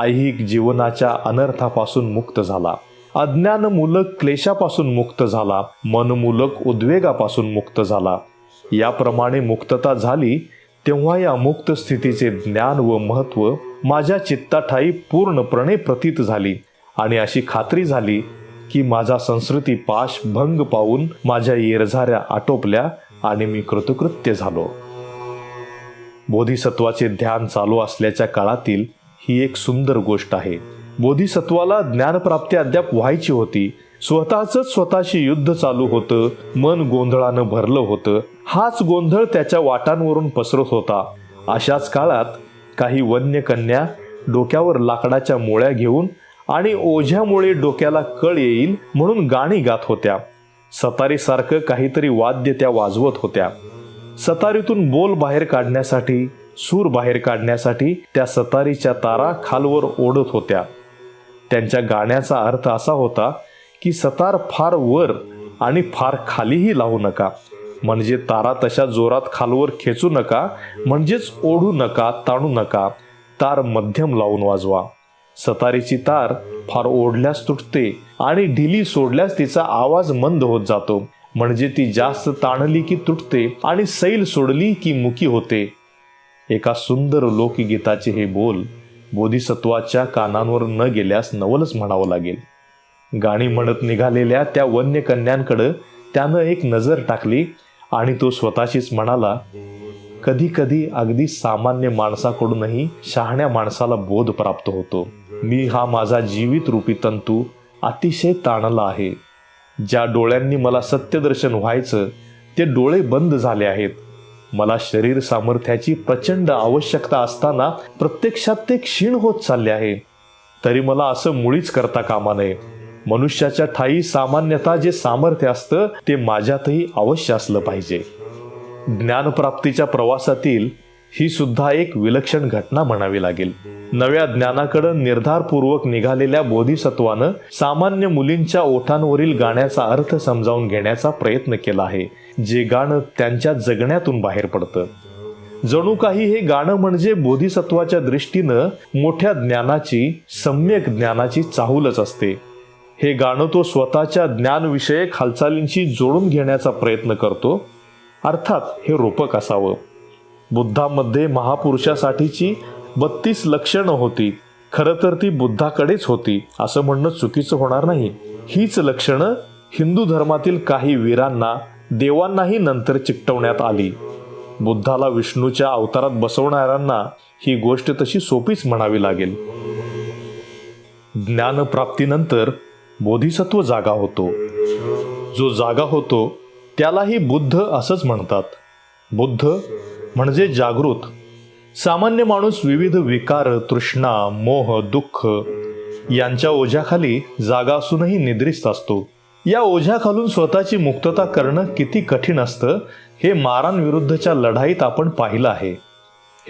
Speaker 3: ऐहिक जीवनाच्या अनर्थापासून मुक्त झाला, अज्ञानमूलक क्लेशापासून मुक्त झाला, मनमूलक उद्वेगापासून मुक्त झाला. याप्रमाणे मुक्तता झाली तेव्हा या मुक्त स्थितीचे ज्ञान व महत्त्व माझ्या चित्ताठायी पूर्णपणे प्रतीत झाली आणि अशी खात्री झाली की माझा संस्कृती पाश भंग पावून माझ्या येरझाऱ्या आटोपल्या आणि मी कृतकृत्य झालो. बोधिसत्वाचे ध्यान चालू असल्याच्या काळातील ही एक सुंदर गोष्ट आहे. बोधिसत्वाला ज्ञानप्राप्ती अद्याप व्हायची होती. स्वतःच स्वतःशी युद्ध चालू होतं. मन गोंधळानं भरलं होतं. हाच गोंधळ त्याच्या वाटांवरून पसरत होता. अशाच काळात काही वन्य कन्या डोक्यावर लाकडाच्या मोळ्या घेऊन आणि ओझ्यामुळे डोक्याला कळ येईल म्हणून गाणी गात होत्या. सतारीसारखं काहीतरी वाद्य त्या वाजवत होत्या. सतारीतून बोल बाहेर काढण्यासाठी सूर बाहेर काढण्यासाठी त्या सतारीच्या तारा खालवर ओढत होत्या. त्यांच्या गाण्याचा अर्थ असा होता की सतार फार वर आणि फार खालीही लावू नका, म्हणजे तारा तशा जोरात खालवर खेचू नका, म्हणजेच ओढू नका, ताणू नका. तार मध्यम लावून वाजवा. सतारीची तार फार ओढल्यास तुटते आणि ढिली सोडल्यास तिचा आवाज मंद होत जातो, म्हणजे ती जास्त ताणली की तुटते आणि सैल सोडली की मुकी होते. एका सुंदर लोकगीताचे हे बोल बोधिसत्वाच्या कानांवर न गेल्यास नवलच म्हणावं लागेल. गाणी म्हणत निघालेल्या त्या वन्य कन्यांकडं त्यानं एक नजर टाकली आणि तो स्वतःशीच म्हणाला, कधी कधी अगदी सामान्य माणसाकडूनही शहाण्या माणसाला बोध प्राप्त होतो. मी हा माझा जीवित रूपी तंतू अतिशय ताणला आहे. ज्या डोळ्यांनी मला सत्यदर्शन व्हायचं ते डोळे बंद झाले आहेत. मला शरीर सामर्थ्याची प्रचंड आवश्यकता असताना प्रत्यक्षात ते क्षीण होत चालले आहे. तरी मला असं मुळीच करता कामा नये. मनुष्याच्या ठायी सामान्यतः जे सामर्थ्य असतं ते माझ्यातही अवश्य असलं पाहिजे. ज्ञानप्राप्तीच्या प्रवासातील ही सुद्धा एक विलक्षण घटना म्हणावी लागेल. नव्या ज्ञानाकडे निर्धारपूर्वक निघालेल्या बोधिसत्वानं सामान्य मुलींच्या ओठांवरील गाण्याचा अर्थ समजावून घेण्याचा प्रयत्न केला आहे, जे गाणं त्यांच्या जगण्यातून बाहेर पडतं. जणू काही हे गाणं म्हणजे बोधिसत्वाच्या दृष्टीनं मोठ्या ज्ञानाची, सम्यक ज्ञानाची चाहूलच असते. हे गाणं तो स्वतःच्या ज्ञानविषयक हालचालींशी जोडून घेण्याचा प्रयत्न करतो. अर्थात हे रूपक असावं. बुद्धामध्ये महापुरुषासाठीची 32 लक्षणं होती. खरं तर ती बुद्धाकडेच होती असं म्हणणं चुकीचं होणार नाही. हीच लक्षणं हिंदू धर्मातील काही वीरांना, देवांनाही नंतर चिकटवण्यात आली. बुद्धाला विष्णूच्या अवतारात बसवणाऱ्यांना ही गोष्ट तशी सोपीच म्हणावी लागेल. ज्ञानप्राप्तीनंतर बोधिसत्व जागा होतो. जो जागा होतो त्यालाही बुद्ध असंच म्हणतात. बुद्ध म्हणजे जागृत. सामान्य माणूस विविध विकार, तृष्णा, मोह, दुःख यांच्या ओझ्याखाली जागा असूनही निद्रिस्त असतो. या ओझ्याखालून स्वतःची मुक्तता करणं किती कठीण असतं हे मारांविरुद्धच्या लढाईत आपण पाहिलं आहे.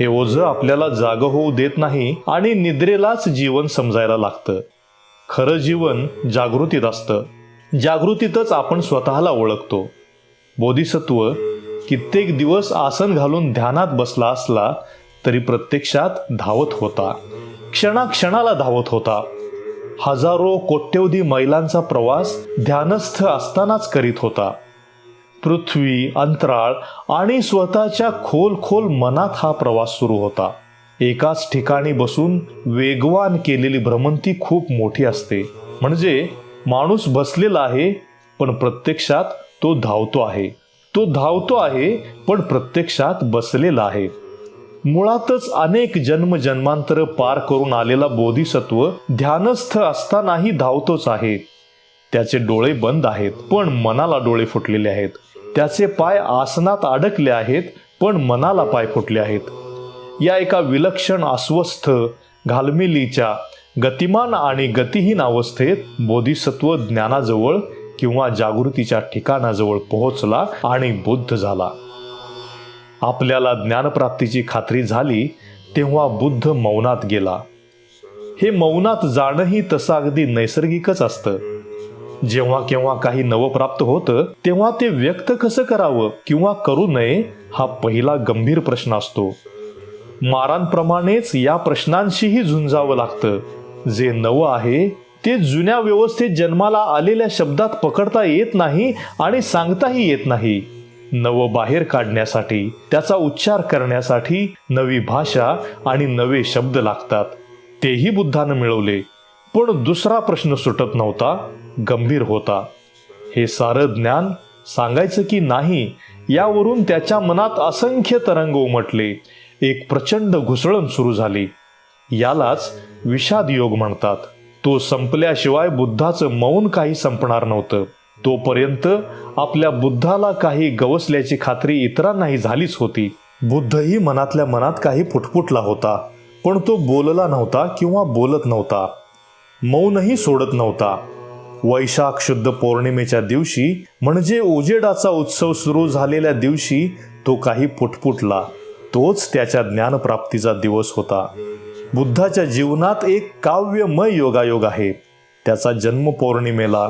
Speaker 3: हे ओझं आपल्याला जागं होऊ देत नाही आणि निद्रेलाच जीवन समजायला लागतं. खरं जीवन जागृतीत असतं. जागृतीतच आपण स्वतःला ओळखतो. बोधिसत्व कित्येक दिवस आसन घालून ध्यानात बसला असला तरी प्रत्यक्षात धावत होता. क्षणाक्षणाला धावत होता. हजारो कोट्यवधी मैलांचा प्रवास ध्यानस्थ असतानाच करीत होता. पृथ्वी, अंतराळ आणि स्वतःच्या खोल खोल मनात हा प्रवास सुरू होता. एकाच ठिकाणी बसून वेगवान केलेली भ्रमंती खूप मोठी असते. म्हणजे माणूस बसलेला आहे पण प्रत्यक्षात तो धावतो आहे. तो धावतो आहे पण प्रत्यक्षात बसलेला आहे. मुळातच अनेक जन्मजन्मांतर पार करून आलेला बोधिसत्व ध्यानस्थ असतानाही धावतोच आहे. त्याचे डोळे बंद आहेत पण मनाला डोळे फुटलेले आहेत. त्याचे पाय आसनात अडकले आहेत पण मनाला पाय फुटले आहेत. या एका विलक्षण, अस्वस्थ, घालमेलीच्या, गतिमान आणि गतिहीन अवस्थेत बोधिसत्व ज्ञानाजवळ किंवा जागृतीच्या ठिकाणाजवळ पोहोचला आणि बुद्ध झाला. आपल्याला ज्ञानप्राप्तीची खात्री झाली तेव्हा बुद्ध मौनात गेला. हे मौनात जाणंही तसं अगदी नैसर्गिकच असतं. जेव्हा केव्हा काही नवप्राप्त होतं तेव्हा ते व्यक्त कसं करावं किंवा करू नये हा पहिला गंभीर प्रश्न असतो. मारांप्रमाणेच या प्रश्नांशीही झुंजावं लागतं. जे नवं आहे ते जुन्या व्यवस्थेत जन्माला आलेल्या शब्दात पकडता येत नाही आणि सांगताही येत नाही. नवं बाहेर काढण्यासाठी, त्याचा उच्चार करण्यासाठी नवी भाषा आणि नवे शब्द लागतात. तेही बुद्धानं मिळवले. पण दुसरा प्रश्न सुटत नव्हता, गंभीर होता. हे सारं ज्ञान सांगायचं की नाही यावरून त्याच्या मनात असंख्य तरंग उमटले. एक प्रचंड घुसळण सुरू झाली. यालाच विषाद योग म्हणतात. तो संपल्याशिवाय बुद्धाचं मौन काही संपणार नव्हतं. तोपर्यंत आपल्या बुद्धाला काही गवसल्याची खात्री इतरांनाही झालीच होती. बुद्धही मनातल्या मनात काही पुटपुटला होता, पण तो बोलला नव्हता किंवा बोलत नव्हता. मौनही सोडत नव्हता. वैशाख शुद्ध पौर्णिमेच्या दिवशी म्हणजे उजेडाचा उत्सव सुरू झालेल्या दिवशी तो काही पुटपुटला. तोच त्याच्या ज्ञानप्राप्तीचा दिवस होता. बुद्धाच्या जीवनात एक काव्यमय योगायोग आहे. त्याचा जन्म पौर्णिमेला,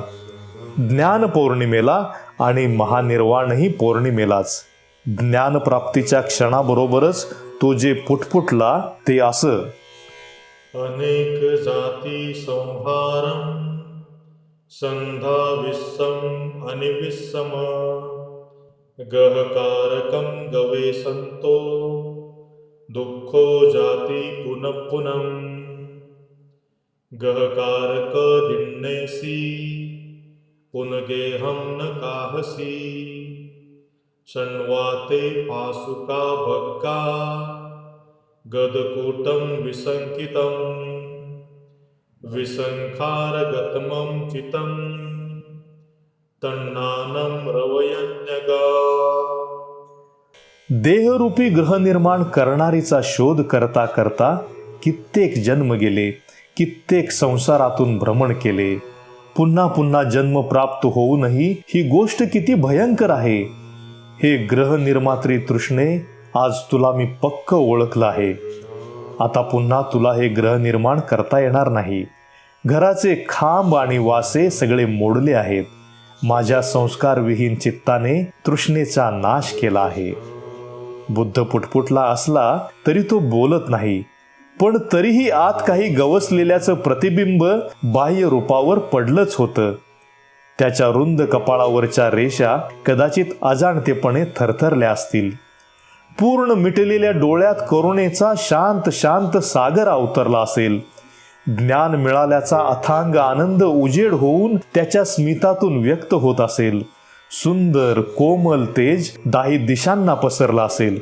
Speaker 3: ज्ञान पौर्णिमेला आणि महानिर्वाणही पौर्णिमेलाच. ज्ञानप्राप्तीच्या क्षणाबरोबरच तो जे पुटपुटला ते असं:
Speaker 2: अनेक जाती संहारम संधा विस्सम अनिविस्सम गहकारकम गवे संतो दुःखो जाती पुनఃपुनम गहकारक दिन्नेसी पुनगेहम न काहसी शण्वाते पासुका भक्का गदकूटं विसंकितं विसंखारगतमं चितं तन्नानं रवयन्यगा.
Speaker 3: देहरूपी गृहनिर्माण करणारीचा शोध करता करता कित्येक जन्म गेले, कित्येक संसारातून भ्रमण केले. पुन्हा पुन्हा जन्म प्राप्त होऊनही ही गोष्ट किती भयंकर आहे. हे गृहनिर्मात्री तृष्णे, आज तुला मी पक्क ओळखलं आहे. आता पुन्हा तुला हे गृहनिर्माण करता येणार नाही. घराचे खांब आणि वासे सगळे मोडले आहेत. माझ्या संस्कारविहीन चित्ताने तृष्णेचा नाश केला आहे. बुद्ध पुटपुटला असला तरी तो बोलत नाही, पण तरीही आत काही गवसलेल्याचं प्रतिबिंब बाह्य रूपावर पडलंच होतं. त्याच्या रुंद कपाळावरच्या रेषा कदाचित अजाणतेपणे थरथरल्या असतील. पूर्ण मिटलेल्या डोळ्यात करुणेचा शांत शांत सागर अवतरला असेल. ज्ञान मिळाल्याचा अथांग आनंद उजेड होऊन त्याच्या स्मितातून व्यक्त होत असेल. सुंदर कोमल तेज दाही दिशांना पसरला असेल.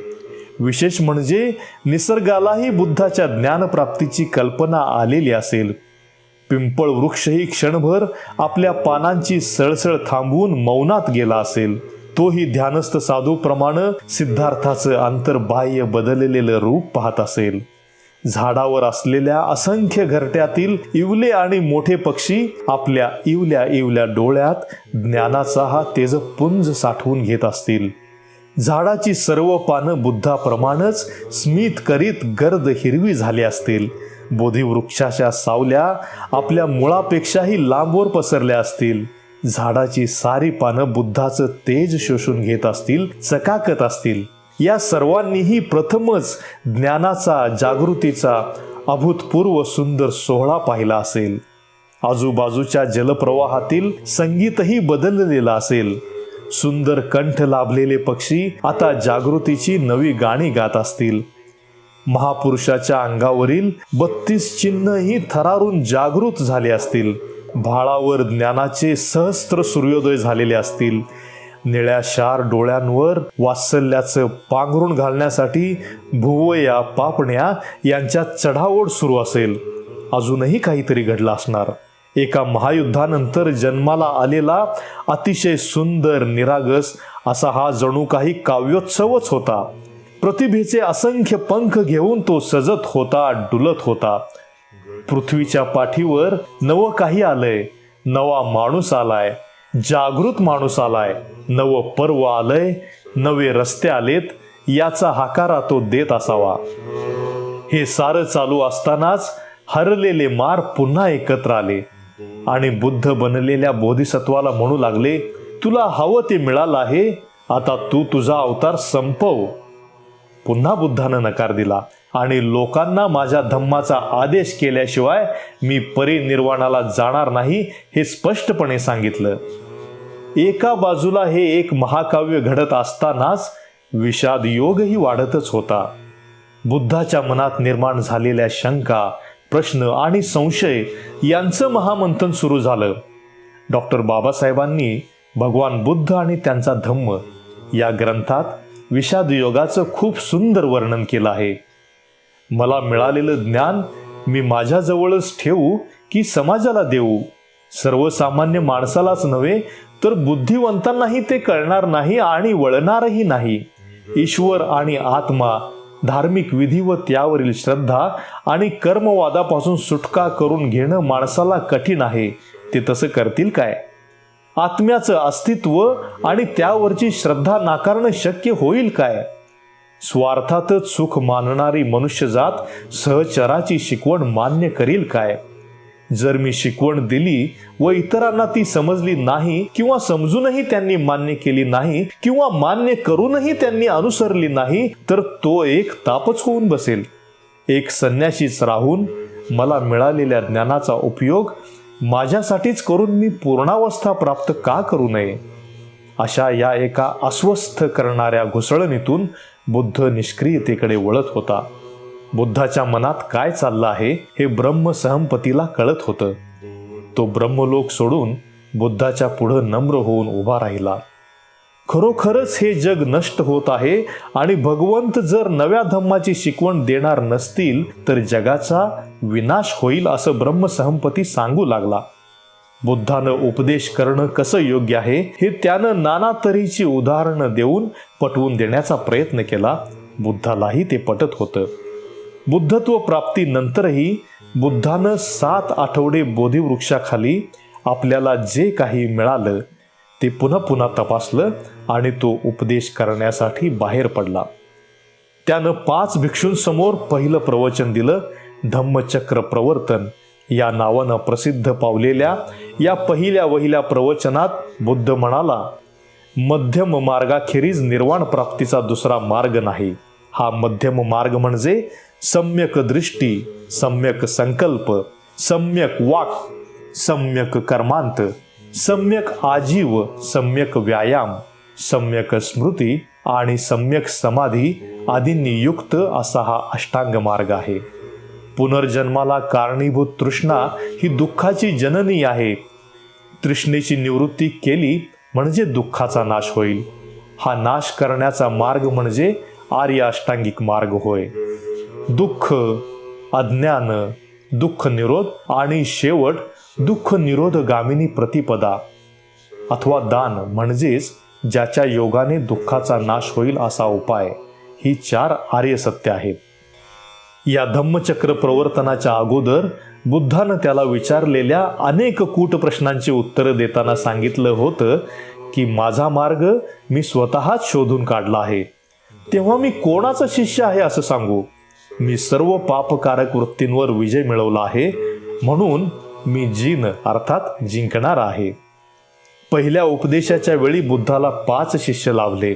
Speaker 3: विशेष म्हणजे निसर्गालाही बुद्धाच्या ज्ञानप्राप्तीची कल्पना आलेली असेल. पिंपळ वृक्षही क्षणभर आपल्या पानांची सळसळ थांबवून मौनात गेला असेल. तोही ध्यानस्थ साधूप्रमाणे सिद्धार्थाचं अंतर्बाह्य बदललेलं रूप पाहत असेल. झाडावर असलेल्या असंख्य घरट्यातील इवले आणि मोठे पक्षी आपल्या इवल्या इवल्या डोळ्यात ज्ञानाचा हा तेजपुंज साठवून घेत असतील. झाडाची सर्व पानं बुद्धाप्रमाणेच स्मित करीत गर्द हिरवी झाली असतील. बोधिवृक्षाच्या सावल्या आपल्या मुळापेक्षाही लांबवर पसरल्या असतील. झाडाची सारी पानं बुद्धाचं तेज शोषून घेत असतील, चकाकत असतील. या सर्वांनीही प्रथमच ज्ञानाचा, जागृतीचा अभूतपूर्व सुंदर सोहळा पाहिला असेल. आजूबाजूच्या जलप्रवाहातील संगीतही बदललेलं असेल. सुंदर कंठ लाभलेले पक्षी आता जागृतीची नवी गाणी गात असतील. महापुरुषाच्या अंगावरील 32 चिन्हही थरारून जागृत झाले असतील. भाळावर ज्ञानाचे सहस्त्र सूर्योदय झालेले असतील. निळ्या शार डोळ्यांवर वात्सल्याचं पांघरुण घालण्यासाठी भुवया पापण्या यांच्यात चढाओढ सुरू असेल. अजूनही काहीतरी घडलं असणार. एका महायुद्धानंतर जन्माला आलेला अतिशय सुंदर निरागस असा हा जणू काही काव्योत्सवच होता. प्रतिभेचे असंख्य पंख घेऊन तो सजत होता, डुलत होता. पृथ्वीच्या पाठीवर नवं काही आलंय. नवा माणूस आलाय, जागृत माणूस आलाय. नवं पर्व आलंय, नवे रस्ते आलेत, याचा हाकारा तो देत असावा. हे सारं चालू असतानाच हरलेले मार पुन्हा एकत्र आले आणि बुद्ध बनलेल्या बोधिसत्वाला म्हणू लागले, तुला हवं ते मिळालं आहे, आता तू तुझा अवतार संपव. पुन्हा बुद्धानं नकार दिला आणि लोकांना माझ्या धम्माचा आदेश केल्याशिवाय मी परिनिर्वाणाला जाणार नाही हे स्पष्टपणे सांगितलं. एका बाजूला हे एक महाकाव्य घडत असतानाच विषाद योगही वाढतच होता. बुद्धाच्या मनात निर्माण झालेल्या शंका, प्रश्न आणि संशय यांचं महामंथन सुरू झालं. डॉक्टर बाबासाहेबांनी भगवान बुद्ध आणि त्यांचा धम्म या ग्रंथात विषाद योगाचं खूप सुंदर वर्णन केलं आहे. मला मिळालेलं ज्ञान मी माझ्याजवळच ठेवू की समाजाला देऊ? सर्वसामान्य माणसालाच नव्हे तर बुद्धिवंतांनाही ते कळणार नाही आणि वळणारही नाही. ईश्वर आणि आत्मा, धार्मिक विधी व त्यावरील श्रद्धा आणि कर्मवादापासून सुटका करून घेणं माणसाला कठीण आहे. ते तसं करतील काय? आत्म्याचं अस्तित्व आणि त्यावरची श्रद्धा नाकारणं शक्य होईल काय? स्वार्थातच सुख मानणारी मनुष्यजात सहचराची शिकवण मान्य करील काय? जर मी शिकवण दिली व इतरांना ती समजली नाही किंवा समजूनही त्यांनी मान्य केली नाही किंवा मान्य करूनही त्यांनी अनुसरली नाही तर तो एक तापच होऊन बसेल. एक संन्याशीच राहून मला मिळालेल्या ज्ञानाचा उपयोग माझ्यासाठीच करून मी पूर्णावस्था प्राप्त का करू नये? अशा या एका अस्वस्थ करणाऱ्या घुसळणीतून बुद्ध निष्क्रियतेकडे वळत होता. बुद्धाच्या मनात काय चाललं आहे हे ब्रह्मसहमपतीला कळत होतं. तो ब्रह्मलोक सोडून बुद्धाच्या पुढं नम्र होऊन उभा राहिला. खरोखरच हे जग नष्ट होत आहे आणि भगवंत जर नव्या धम्माची शिकवण देणार नसतील तर जगाचा विनाश होईल असं ब्रह्मसहमपती सांगू लागला. बुद्धानं उपदेश करणं कसं योग्य आहे हे त्यानं नाना तऱ्हेची उदाहरणं देऊन पटवून देण्याचा प्रयत्न केला. बुद्धालाही ते पटत होतं. बुद्धत्व प्राप्तीनंतरही बुद्धानं 7 आठवडे बोधिवृक्षाखाली आपल्याला जे काही मिळालं ते पुन्हा पुन्हा तपासलं आणि तो उपदेश करण्यासाठी बाहेर पडला. त्यानं 5 भिक्षूंसमोर पहिलं प्रवचन दिलं. धम्मचक्र प्रवर्तन या नावानं प्रसिद्ध पावलेल्या या पहिल्या प्रवचनात बुद्ध म्हणाला, मध्यम मार्गाखेरीज निर्वाण प्राप्तीचा दुसरा मार्ग नाही. हा मध्यम मार्ग म्हणजे सम्यक दृष्टी, सम्यक संकल्प, सम्यक वाक, सम्यक कर्मांत, सम्यक आजीव, सम्यक व्यायाम, सम्यक स्मृती आणि सम्यक समाधी आदींनी युक्त असा हा अष्टांग मार्ग आहे. पुनर्जन्माला कारणीभूत तृष्णा ही दुःखाची जननी आहे. तृष्णेची निवृत्ती केली म्हणजे दुःखाचा नाश होईल. हा नाश करण्याचा मार्ग म्हणजे आर्य अष्टांगिक मार्ग होय. दुःख, अज्ञान, दुःख निरोध आणि शेवट दुःख निरोध गामिनी प्रतिपदा अथवा दान म्हणजेच ज्याच्या योगाने दुःखाचा नाश होईल असा उपाय, ही 4 आर्य सत्य आहेत. या धम्मचक्र प्रवर्तनाच्या अगोदर बुद्धानं त्याला विचारलेल्या अनेक कूट प्रश्नांची उत्तरं देताना सांगितलं होतं की माझा मार्ग मी स्वतःच शोधून काढला आहे. तेव्हा मी कोणाचा शिष्य आहे असं सांगू? मी सर्व पापकारक वृत्तींवर विजय मिळवला आहे म्हणून मी जिन अर्थात जिंकणार आहे. पहिल्या उपदेशाच्या वेळी बुद्धाला 5 शिष्य लाभले.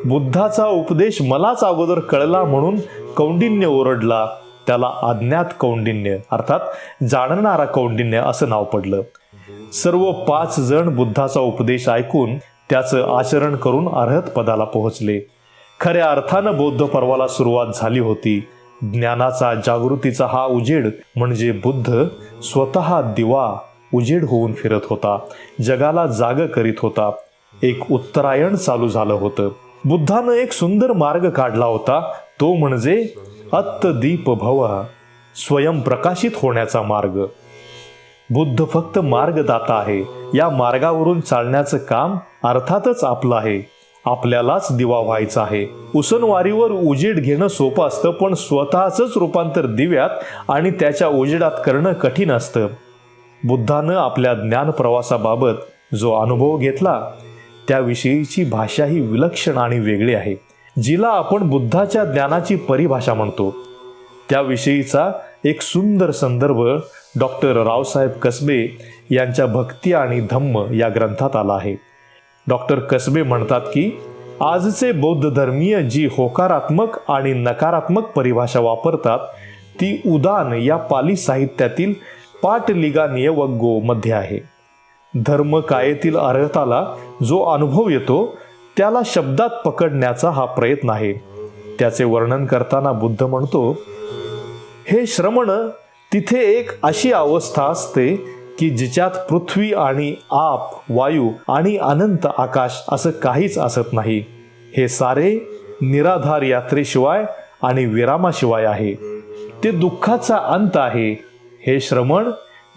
Speaker 3: बुद्धाचा उपदेश मलाच अगोदर कळला म्हणून कौंडिन्य ओरडला. त्याला अज्ञात कौंडिन्य अर्थात जाणणारा कौंडिन्य असं नाव पडलं. सर्व 5 जण बुद्धाचा उपदेश ऐकून त्याचं आचरण करून अर्हत पदाला पोहोचले. खऱ्या अर्थानं बौद्ध पर्वाला सुरुवात झाली होती. ज्ञानाचा, जागृतीचा हा उजेड म्हणजे बुद्ध स्वतः दिवा उजेड होऊन फिरत होता, जगाला जाग करीत होता. एक उत्तरायण चालू झालं होतं. बुद्धानं एक सुंदर मार्ग काढला होता, तो म्हणजे अत्तदीप भव, स्वयं प्रकाशित होण्याचा मार्ग. बुद्ध फक्त मार्गदाता आहे. या मार्गावरून चालण्याचं काम अर्थातच आपलं आहे. आपल्यालाच दिवा व्हायचा आहे. उसनवारीवर उजेड घेणं सोपं असतं, पण स्वतःच रूपांतर दिव्यात आणि त्याच्या उजेडात करणं कठीण असतं. बुद्धानं आपल्या ज्ञान प्रवासाबाबत जो अनुभव घेतला त्याविषयीची भाषा ही विलक्षण आणि वेगळी आहे. जिला आपण बुद्धाच्या ज्ञानाची परिभाषा म्हणतो त्याविषयीचा एक सुंदर संदर्भ डॉक्टर रावसाहेब कसबे यांच्या भक्ती आणि धम्म या ग्रंथात आला आहे. डॉक्टर कसबे म्हणतात की आजचे बौद्ध धर्मीय जी होकारात्मक आणि नकारात्मक परिभाषा वापरतात ती उदान या पाली साहित्यातील पाटलिगानियवग्गो मध्ये आहे. धर्म कायेतील अर्हताला जो अनुभव येतो त्याला शब्दात पकडण्याचा हा प्रयत्न आहे. त्याचे वर्णन करताना बुद्ध म्हणतो, हे श्रमण, तिथे एक अशी अवस्था असते की जिच्यात पृथ्वी आणि आप, वायू आणि अनंत आकाश असं काहीच असत नाही. हे सारे निराधार यात्रेशिवाय आणि विरामाशिवाय आहे. ते दुःखाचा अंत आहे. हे श्रमण,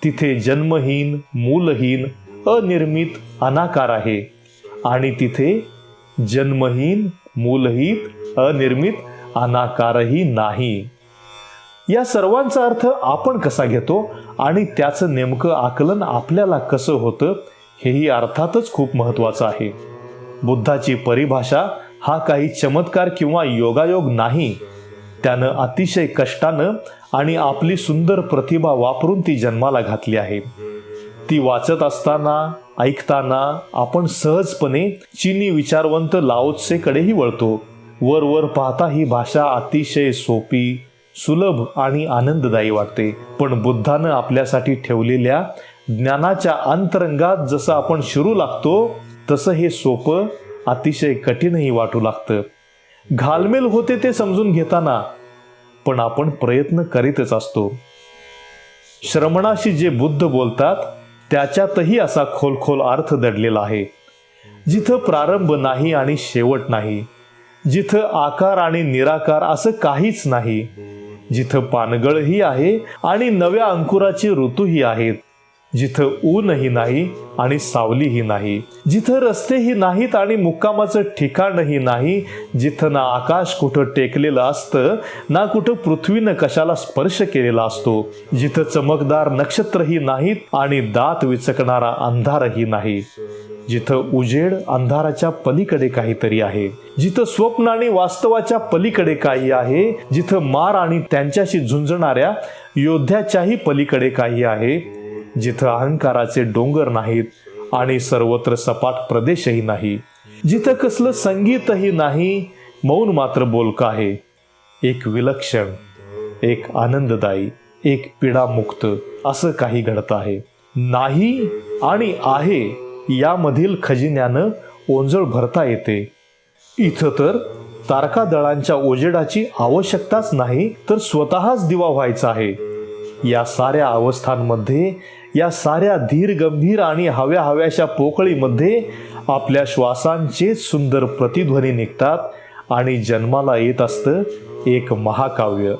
Speaker 3: तिथे जन्महीन, मूलहीन, अनिर्मित अनाकार आहे आणि तिथे जन्महीन, मूलहीन, अनिर्मित अनाकारही नाही. या सर्वांचा अर्थ आपण कसा घेतो आणि त्याचं नेमकं आकलन आपल्याला कसं होतं हेही अर्थातच खूप महत्त्वाचं आहे. बुद्धाची परिभाषा हा काही चमत्कार किंवा योगायोग नाही. त्यानं अतिशय कष्टानं आणि आपली सुंदर प्रतिभा वापरून ती जन्माला घातली आहे. ती वाचत असताना, ऐकताना आपण सहजपणे चीनी विचारवंत लाओ त्सेकडेही वळतो. वर वर पाहता ही भाषा अतिशय सोपी, सुलभ आणि आनंददायी वाटते. पण बुद्धानं आपल्यासाठी ठेवलेल्या ज्ञानाच्या अंतरंगात जसं आपण शिरू लागतो तसं हे सोपं अतिशय कठीणही वाटू लागतं. घालमेल होते ते समजून घेताना, पण आपण प्रयत्न करीतच असतो. श्रमणाशी जे बुद्ध बोलतात त्याच्यातही असा खोल अर्थ दडलेला आहे. जिथं प्रारंभ नाही आणि शेवट नाही, जिथं आकार आणि निराकार असं काहीच नाही, जिथं पानगळही आहे आणि नव्या अंकुराची ऋतूही आहेत, जिथं ऊनही नाही आणि सावलीही नाही, जिथं रस्तेही नाहीत आणि मुक्कामाचं ठिकाणही नाही, जिथं ना आकाश कुठं टेकलेलं असतं ना कुठं पृथ्वीनं कशाला स्पर्श केलेला असतो, जिथं चमकदार नक्षत्रही नाहीत आणि दात विचकणारा अंधारही नाही, जिथं उजेड अंधाराच्या पलीकडे काहीतरी आहे, जिथं स्वप्न आणि वास्तवाच्या पलीकडे काही आहे, जिथं मार आणि त्यांच्याशी झुंजणाऱ्या योद्ध्याच्याही पलीकडे काही आहे, जिथं अहंकाराचे डोंगर नाहीत आणि सर्वत्र सपाट प्रदेशही नाही, जिथं कसलं संगीतही नाही, मौन मात्र बोलकं आहे. एक विलक्षण, एक आनंददायी, एक पीडामुक्त असं काही घडत आहे. नाही आणि आहे यामधील खजिन्यानं ओंजळ भरता येते. इथं तर तारकादळांच्या ओजेडाची आवश्यकताच नाही, तर स्वतःच दिवा व्हायचा आहे. या साऱ्या अवस्थांमध्ये, या साऱ्या धीर गंभीर आणि हव्याशा पोकळीमध्ये आपल्या श्वासांचेच सुंदर प्रतिध्वनी निघतात आणि जन्माला येत असतं एक महाकाव्य.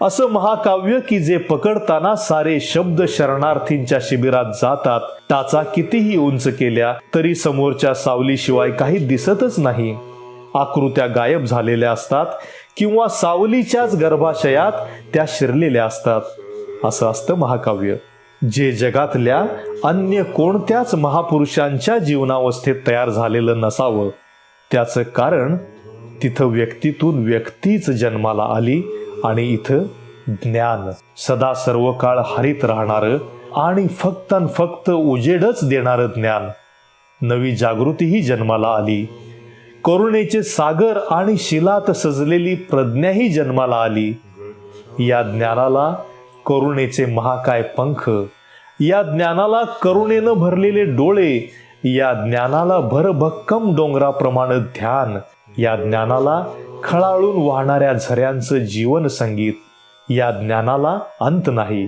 Speaker 3: असं महाकाव्य की जे पकडताना सारे शब्द शरणार्थींच्या शिबिरात जातात. टाचा कितीही उंच केल्या तरी समोरच्या सावलीशिवाय काही दिसतच नाही. आकृत्या गायब झालेल्या असतात किंवा सावलीच्याच गर्भाशयात त्या शिरलेल्या असतात. असं असतं महाकाव्य, जे जगातल्या अन्य कोणत्याच महापुरुषांच्या जीवनावस्थेत तयार झालेलं नसावं. त्याचं कारण तिथं व्यक्तीतून व्यक्तीच जन्माला आली आणि इथं ज्ञान, सदा सर्व काळ हरित राहणारं आणि फक्त उजेडच देणारं ज्ञान, नवी जागृतीही जन्माला आली. करुणेचे सागर आणि शिलात सजलेली प्रज्ञाही जन्माला आली. या ज्ञानाला करुणेचे महाकाय पंख, या ज्ञानाला करुणेनं भरलेले डोळे, या ज्ञानाला भरभक्कम डोंगराप्रमाणे ध्यान, या ज्ञानाला खळाळून वाहणाऱ्या झऱ्यांचं जीवन संगीत, या ज्ञानाला अंत नाही.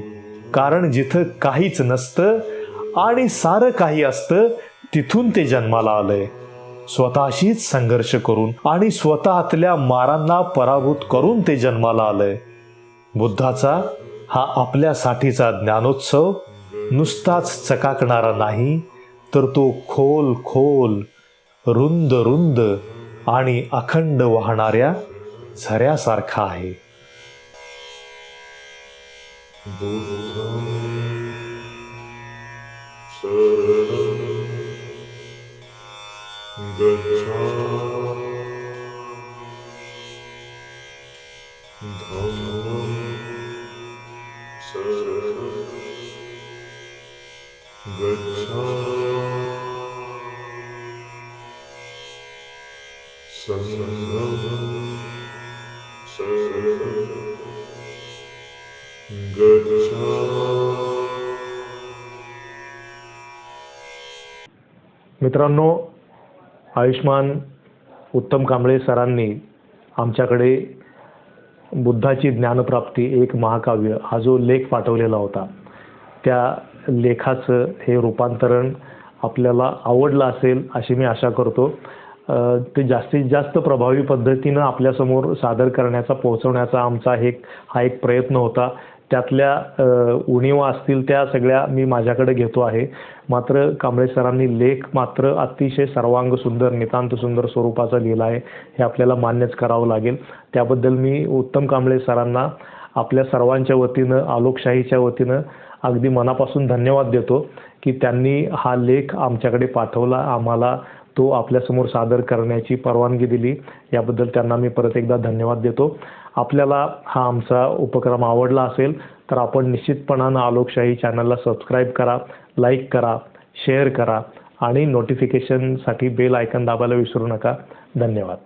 Speaker 3: कारण जिथं काहीच नसतं आणि सारं काही असतं तिथून ते जन्माला आलंय. स्वतःशीच संघर्ष करून आणि स्वतःतल्या मारांना पराभूत करून ते जन्माला आलंय. बुद्धाचा हा आपल्यासाठीचा ज्ञानोत्सव नुसताच चकाकणारा नाही, तर तो खोल रुंद आणि अखंड वाहणाऱ्या झऱ्यासारखा आहे.
Speaker 1: मित्रांनो, आयुष्मान उत्तम कांबळे सरांनी आमच्याकडे बुद्धाची ज्ञानप्राप्ती एक महाकाव्य हा जो लेख पाठवलेला होता, त्या लेखाचं हे रूपांतरण आपल्याला आवडलं असेल अशी मी आशा करतो. ते जास्तीत जास्त प्रभावी पद्धतीनं आपल्यासमोर सादर करण्याचा, पोहोचवण्याचा आमचा हा एक प्रयत्न होता. त्यातल्या उणिवा असतील त्या सगळ्या मी माझ्याकडे घेतो आहे. मात्र कांबळे सरांनी लेख मात्र अतिशय सर्वांग सुंदर, नितांत सुंदर स्वरूपाचा लिहिला आहे, हे आपल्याला मान्यच करावं लागेल. त्याबद्दल मी उत्तम कांबळे सरांना आपल्या सर्वांच्या वतीनं, आलोकशाहीच्या वतीनं अगदी मनापासून धन्यवाद देतो की त्यांनी हा लेख आमच्याकडे पाठवला, आम्हाला तो आपल्यासमोर सादर करण्याची परवानगी दिली. याबद्दल त्यांना मी परत एकदा धन्यवाद देतो. आपल्याला हा आमचा उपक्रम आवडला असेल तर आपण निश्चितपणानं आलोकशाही चॅनलला सबस्क्राईब करा, लाईक करा, शेअर करा आणि नोटिफिकेशनसाठी बेल आयकॉन दाबायला विसरू नका. धन्यवाद.